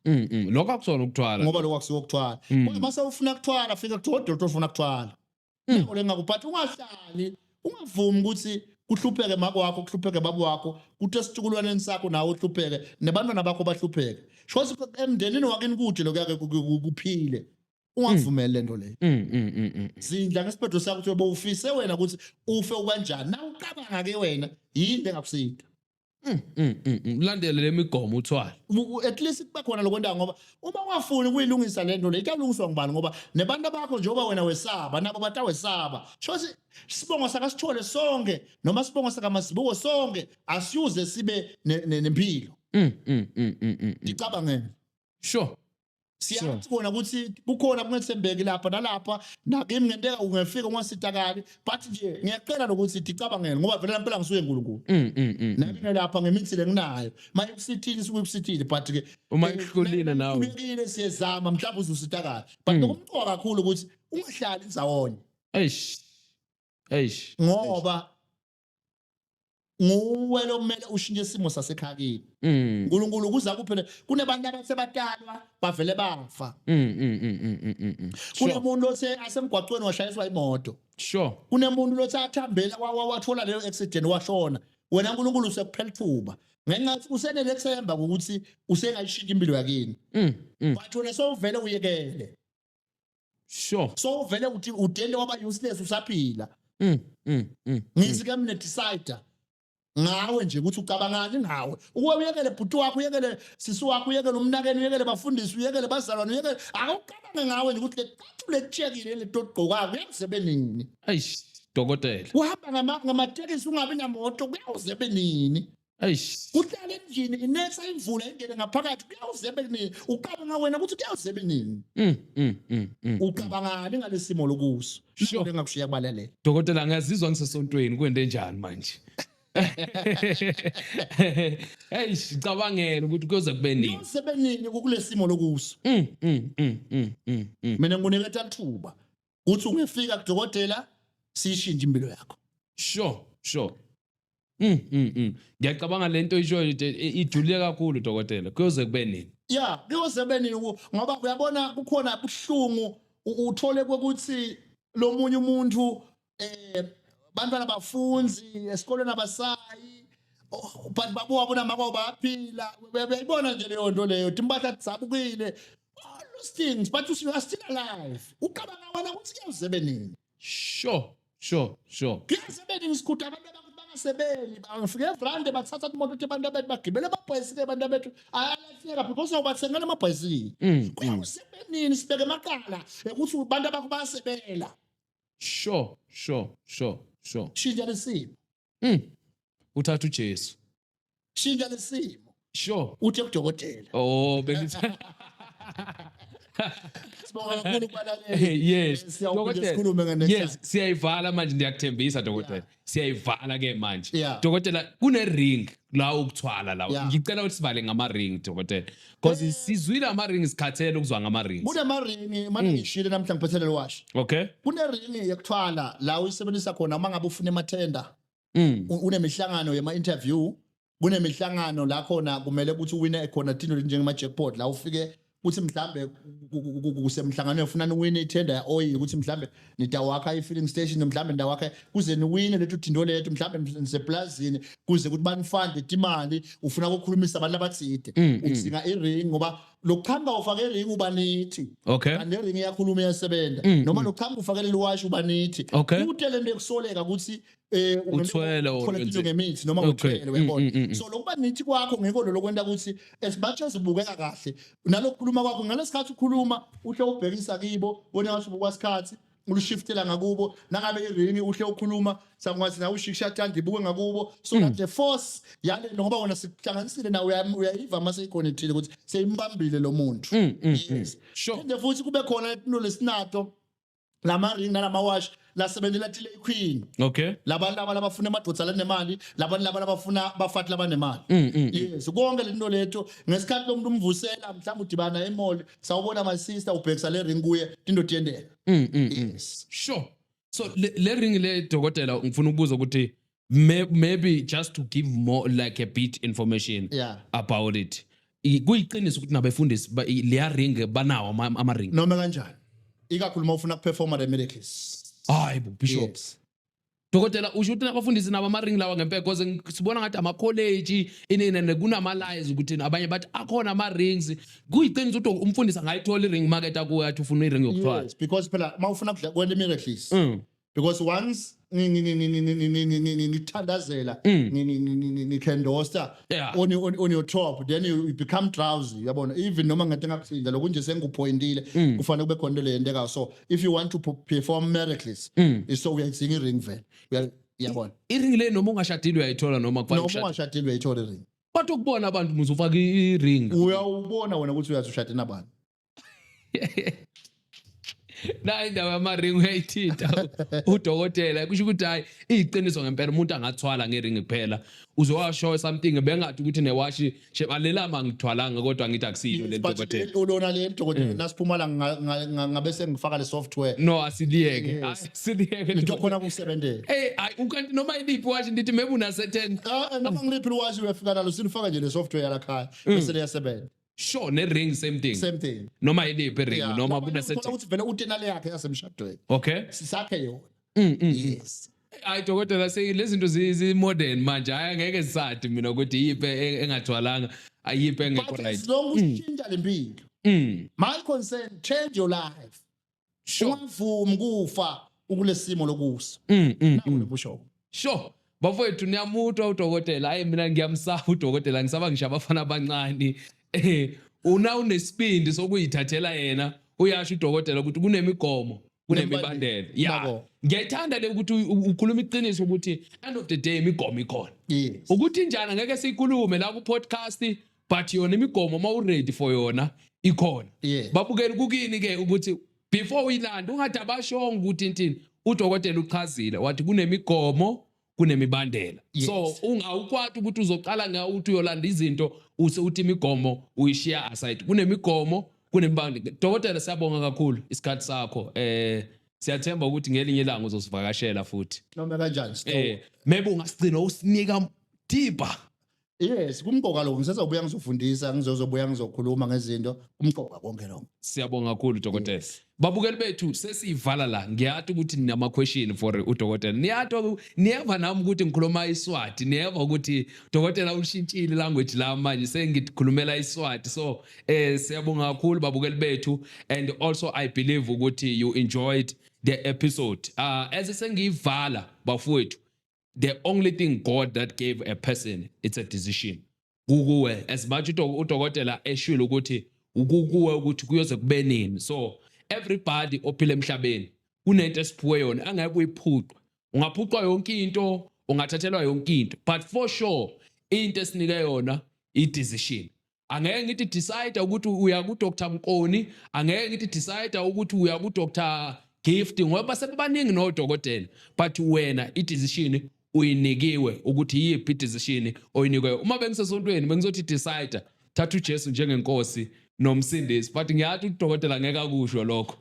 lokho akusona ukuthwala ngoba lokho akusiwo ukuthwala kodwa mase ufuna ukuthwala fika kudodolo ufuna ukuthwala lokho lengakuphathi ungahlali ungavumi ukuthi kuhlupheke mako wakho kuhlupheke babo wakho kuthi esitukulwaneni sakho nawe uhlupheke nebantwana bakho bahlupheke shothi emndenini wakini kude lokuyake kuphile ungavumeli lento leyo zindla ngesiphetho sakho ukuthi bowufise wena ukuthi ufe ukanjani na ucabanga ke wena yini engakusida ulandele lemigomo uthwala at least kuba khona lokwenda ngoba uma ungafuni ukuyilungisa lento le ikalungiswa ngubani ngoba nebantu bakho njengoba wena wesaba nabo batawesaba shothi sibongo sakasithole sonke noma sibongo sakamasibuko sonke asiyuze sibe nempilo ngicabanga sure siyathi kona ukuthi kukhona kungethembeki lapha nalapha nakimi ngenteka ungefika ungasitakali but nje ngiyacela lokuthi ngicabangele ngoba vele lampela ngisuye enkulunkulu nami lapha ngemithile nginayo manje kusithini sikubusithile but ke uma ihlulile nawe ubekile siyezama mhlawumbe uzusitakala but lokumqoka kakhulu ukuthi ungahlali ndzawonye ngoba nguwe lo kumele ushintshe isimo sasekhakini uNkulunkulu kuza kuphela kunebantu abasebatalwa bavele bafa kunemuntu lothe asemgwaqweni washayiswa imoto sure kunemuntu lothe athambela wathola leyo accident washona wena uNkulunkulu usekuphela ithuba ngenxa usenele kusemba ukuthi usengayishintsha impilo yakini wathona sowuvele uyekele sure sowuvele uthi udele waba useless usaphila ngizike mina decide ngawe nje ukuthi ucabangani ngawe uyekele bhuti wakho uyekele sisi wakho uyekele umnakeni uyekele bafundisi uyekele bazalwane uyekele akucabange ngawe nje ukuthi le checkile le togqokayo kuyasebenini dokotela uhamba ngamatekisi ungabi namoto kuyasebenini kuhlala endlini inetha imvula ingene ngaphakathi kuyasebenini ucabanga wena ukuthi kuyasebenini ucabangani ngalesimo lokuso lokho engakushiya kubalelela dokotela ngiyazizwa ngisesontweni kwende njani manje cabangela ukuthi kuyoze kube nini kusebenini kulesimo lokuso mina ngikuneketha ithuba uthi ungefika kudokotela sishintshe impilo yakho sure ngiyacabanga lento isho ijulile kakhulu dokotela kuyoze kube nini kuyoze kube nini ngoba uyabona kukhona ubuhlungu uthole ukuthi lo munye umuntu bantwana bafunzi esikolweni abasayi but babo wabona mako baphila beyibona nje leyo nto leyo timpahla dzabukile all those things but you are still alive ucabanga wena ukuthi kuyasebenini sure kuyasebenini isikhuthi abantu bangasebenzi bangifike evrande bathatha imoto ukuthi abantu abethu bagibele amabhayisikili abantu abethu ayalafika because ubathengela amabhayisikili kuyasebenini sibeke emakala ukuthi abantu abakho bayasebela sure shintsha lesimo uthatha uJesu shintsha lesimo sure uthi kudokotela bengithi Sibonga kakhulu kubalaleli. Yes. Siyawuphinde sikhulume next time. Yes, siyayivala manje ndiyakuthembisa dokotela. Siyayivala ke manje. Yeah. Dokotela kune ring la ukuthwala la. Yeah. Ngicela ukuthi sibale ngama ring dokotela. Because sizwile ama ring sikhathele ukuzwa ngama rings. Kune maringi manje ngishile namhla ngiphethe le wash. Okay? Kune ringi yokuthwala la uyisebenzisa khona uma ngabe ufuna emathenda. Unemihlangano yema interview, kunemihlangano la khona kumele ukuthi uwine khona tino njengema jackpot la ufike ukuthi mhlambe kusemhlangano ufuna uwine itender ya oil ukuthi mhlambe nitawakha i-filling station mhlambe ndawakha kuze niwine lethu thindo lethu mhlambe niseplazini kuze ukuthi banifande imali ufuna ukukhulumisa abantu abathide udzinga i-ring ngoba lokukhamba ufake i-ring uba nithi Okay. kanti i-ring iyakhuluma iyasebenza noma lokukhamba ufake leli wash uba nithi Okay. utele nto ekusoleka ukuthi Uthwele or khona into ngemithi noma uthwele uyabona so lokuba nithi kwakho ngeke lo kwenta ukuthi esibatshe sibukeka kahle nalokukhuluma kwakho ngalesikhathi ukhuluma uhle ubhekisa kibo bona ngathi ubukwasikhathi ulushiftela ngakubo nangabe iringi uhle ukhuluma sakwazi na ushishathanda ibuke ngakubo so that the force yale ngoba wona sikuhlanganisile na uyayiva mase iconnected ukuthi seyimbambile lo muntu yes Sure. inde futhi kube khona into lesinato lama ring nalama wash la sebenzela tile queen Okay. labantu laba labafuna amadodza lanemali labantu laba labafuna bafati labanemali yes konke lento letho ngesikhathi lo muntu umvusela mhlawumbe udibana emall sawubona my sister ubhekisa le ring kuye into tiyendela yes Sure. So le ring le dokotela ngifuna ukubuza ukuthi maybe just to give more like a bit information Yeah. about it. Kuyiqiniso ukuthi nabefundisi le ring banawo ama ring. noma kanjani ikakhulu uma ufuna ukuperforma the miracles Hayi bo bishop. Dokotela usho ukuthi nabafundisi nabo ama ring lawa ngempela because sibona ngathi ama college inene kunama lies ukuthi abanye bathi akhona ama rings kuyiqiniso ukuthi umfundisi angayithola i ring market akuwe athi ufuna i ring yokuthwala. yes because phela mawufuna kwenza miracles because once ngithandazela ngikhendosta Yeah. on your top then you become drowsy yabona even noma ngathi ngakuthinda lokunje sengupointile kufanele kube khona le yenteka so if you want to perform miracles so uyayidzinga i-ring vele yabona I ring le noma ungashadile uyayithola noma kufanele noma ushade. ungashadile uyayithola i-ring Bathi ukubona abantu muzofaka i ring. uyawubona wena ukuthi uyathi ushade nabantu La indawo yama-ring uyayithinta udokotela kusho ukuthi hayi iyiqiniso ngempela umuntu angathwala ngering kuphela uzowashow something bengathi ukuthi newashi alelama ngithwalanga kodwa ngithi akusilo le dokotela. ulona le dokotela nasiphuma la ngabe sengifaka le software No asiliyeke asiliyeke into khona kusebenzela hayi ukanti noma iliphi washi ndithi maybe una certain noma ngiliphi washi uyafika nalo sinifaka nje le software yalakhaya bese liyasebenza sure ne ring same thing noma iliphi ring noma kuna setting ukuthi vele utenale yakhe yasemshadweni okay sisakhe yona yes hayi dokotela lezi zinto zi modern manje hayi angeke sisathi mina ukuthi yiphi engathwalanga ayiphi engekho but right as long ushintsha lempilo my concern change your life ungavumi kufa ukulesimo lokusa nawo lebusho sure bafowethu niyamutwa udokotela hayi mina ngiyamsaba udokotela ngisaba ngisho abafana abancane una unesibindi sokuyithathela yena uyasho udokotela ukuthi kunemigomo kunemibandela yeah ngiyayithanda le ukuthi ukhuluma iqiniso ukuthi end of the day imigomo ikhona yes ukuthi njani ngeke sikhulume la ku podcast but yona imigomo ma ready for yona ikhona Yeah. babukeli kukini ke ukuthi before uyilanda ungathi abashonga ukuthi intini udokotela uchazile wathi kunemigomo kunemibandela so ungawukwathi ukuthi uzoqala ngawuthi uyolanda izinto uthi imigomo uyishiya aside kunemigomo kunemibandela dokotela siyabonga kakhulu isikhathi sakho siyathemba ukuthi ngelinye ilanga uzosivakashela futhi noma kanjani maybe ungasigcina usinika deeper yes kumqoka lo ngisazobuya ngizofundisa ngizobuya ngizokhuluma ngezinto umqoka konke lo siyabonga kakhulu dokotela babukeli bethu sesiyivala la ngiyathi ukuthi ninama question for udokotela niyeva nami ukuthi ngikhuluma iSwati niyeva ukuthi dokotela ushintshile language la manje sengikhulumela iSwati so siyabonga kakhulu babukeli bethu and also I believe ukuthi you enjoyed the episode as sengiyivala bafowethu the only thing God that gave a person it's a decision kuwe as much udokotela eshilo ukuthi ukukuwe ukuthi kuyoze kube nini so everybody ophila emhlabeni kunento esiphiwe yona angeke uyiphuqwe ungaphuqwa yonke into ungathathelwa yonke into but for sure into esinike yona i decision angeke ngithi decide ukuthi uya ku Dr Mkoni, angeke ngithi decide ukuthi uya ku Dr Gift ngoba sebaningi nodokotela, but wena i-decision uyinikiwe ukuthi yiphi i-decision oyinikwe. Uma bengisesontweni bengizothi decide thatha uJesu njengenkosi nomsindisi, but ngiyathi udokotela angeke akusho lokho.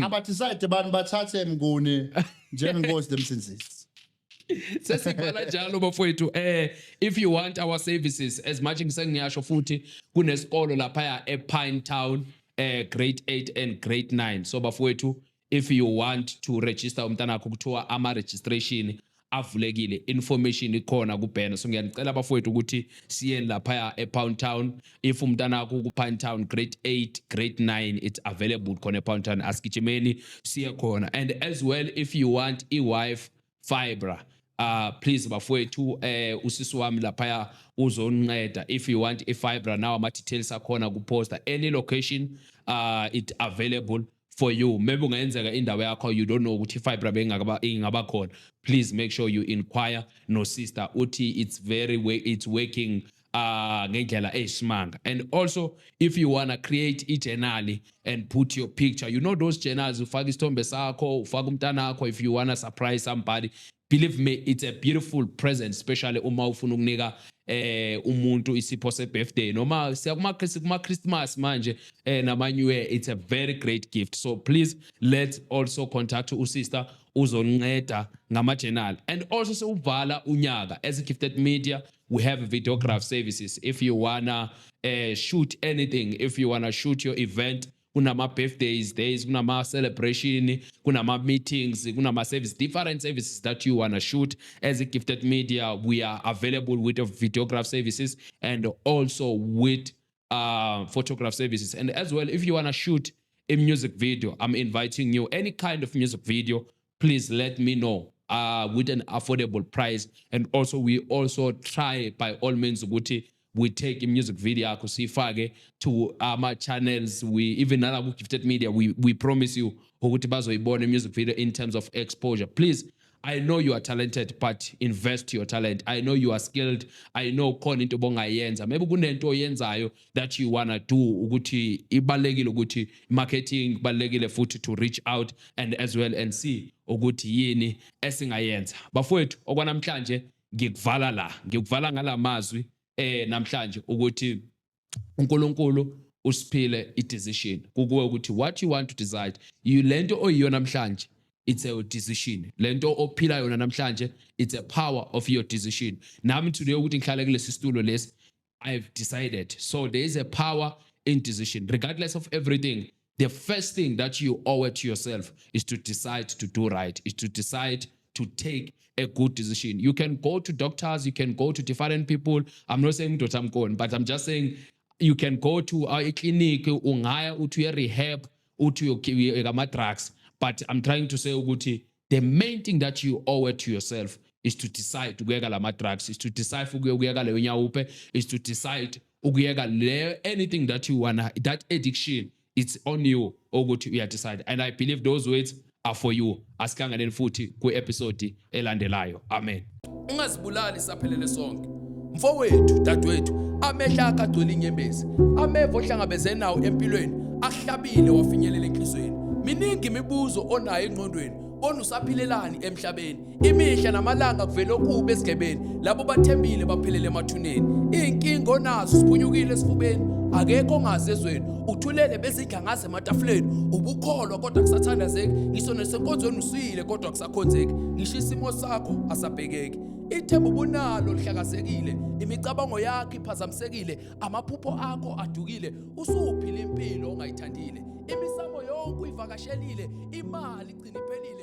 Aba-decide abantu bathathe Mnguni njengenkosi nomsindisi. Sesibhala njalo bafowethu. If you want our services, as much ngiyasho futhi kunesikolo lapha ePine Town, grade 8 and grade 9. So bafowethu, if you want to register umntana wakho kuthiwa ama registration avulekile, information ikhona kuBhena. So ngiyanicela bafowethu ukuthi siye lapha ePine Town. If umntana wakho kuPine Town grade 8 grade 9, it's available khona ePine Town, asigijimeni siye khona. And as well, if you want wife fiber, please bafowethu, usisi wami lapha uzonceda. If you want fiber now, ama details akhona kuposter, any location it available for you. Maybe ungenzeka indawo yakho you don't know ukuthi fiber ingaba khona, please make sure you inquire no sister uthi it's working ngendlela eyisimanga. And also, if you want to create a journal and put your picture, you know those journals, ufaka isithombe sakho, ufaka umntana wakho, if you want to surprise somebody, believe me, it's a beautiful present, especially uma ufuna ukunika umuntu isipho se birthday noma siyakuma Christmas manje nama New Year. It's a very great gift. So please, let's also contact usister uzonceda ngama journal. And also sewuvala unyaka as a Gifted Media, we have videograph services. If you wanna shoot anything, if you wanna shoot your event, kunama birthdays, days, kunama celebration, kunama meetings, kunama service, different services that you wanna shoot as a Gifted Media, we are available with the videograph services and also with photograph services. And as well, if you wanna shoot a music video, I'm inviting you, any kind of music video, please let me know with an affordable price. And also, we also try by all means we take a music video to our channels. We even at Gifted Media, we promise you a music video in terms of exposure. Please, I know you are talented, but invest your talent. I know you are skilled. I know khona into bongayenza. Maybe kunento yenzayo that you wanna do ukuthi ibalekile ukuthi marketing balekile futhi to reach out and as well and see ukuthi yini esingayenza. Bafowethu okwanamhlanje ngikuvala ngala mazwi namhlanje ukuthi uNkulunkulu usiphile i-decision kukuwe ukuthi what you want to decide. You lento oyiyona namhlanje, it's a decision. Lento ophila yona namhlanje, it's a power of your decision. Nami today ukuthi ngihlale kulesi situlo lesi, I've decided. So there is a power in decision. Regardless of everything, the first thing that you owe it to yourself is to decide to do right, is to decide to take a good decision. You can go to doctors, you can go to different people. I'm not saying Dr. Mkoni, but I'm just saying you can go to a clinic, ungaya utu rehab, utu drugs. But I'm trying to say ukuthi the main thing that you owe it to yourself is to decide to kuyeka lama drugs, is to decide ukuyeka leyo nyawupe, is to decide ukuyeka anything that you wanna, that addiction, it's on you ukuthi you decide. And I believe those words are for you. Asikanganeni futhi ku episode elandelayo. Amen. Ungazibulali saphelele sonke. Mfowethu, dadwethu, amehla akagcwele inyembezi. Ameva ohlangabezene nawo empilweni, akuhlabile wafinyelela enhlizweni. Miningi imibuzo onayo engqondweni, bona usaphilelani emhlabeni. Imihla namalanga kuvela okubi esigebeni, labo bathembile baphelele emathuneni. Inkingo onazo siphunyukile esifubeni, akekho ongazezweni. Uthulele bezidla ngaze ematafuleni, ubukholwa kodwa kusathandazeki. Ngisho nesenkonzweni usuyile kodwa kusakhonzeki. Ngisho isimo sakho asabhekeki. Ithemba ubunalo lihlakazekile, imicabango yakho iphazamisekile, amaphupho akho adukile. Usuphila impilo ongayithandile, imisamo yonke uyivakashelile, imali igcina iphelile.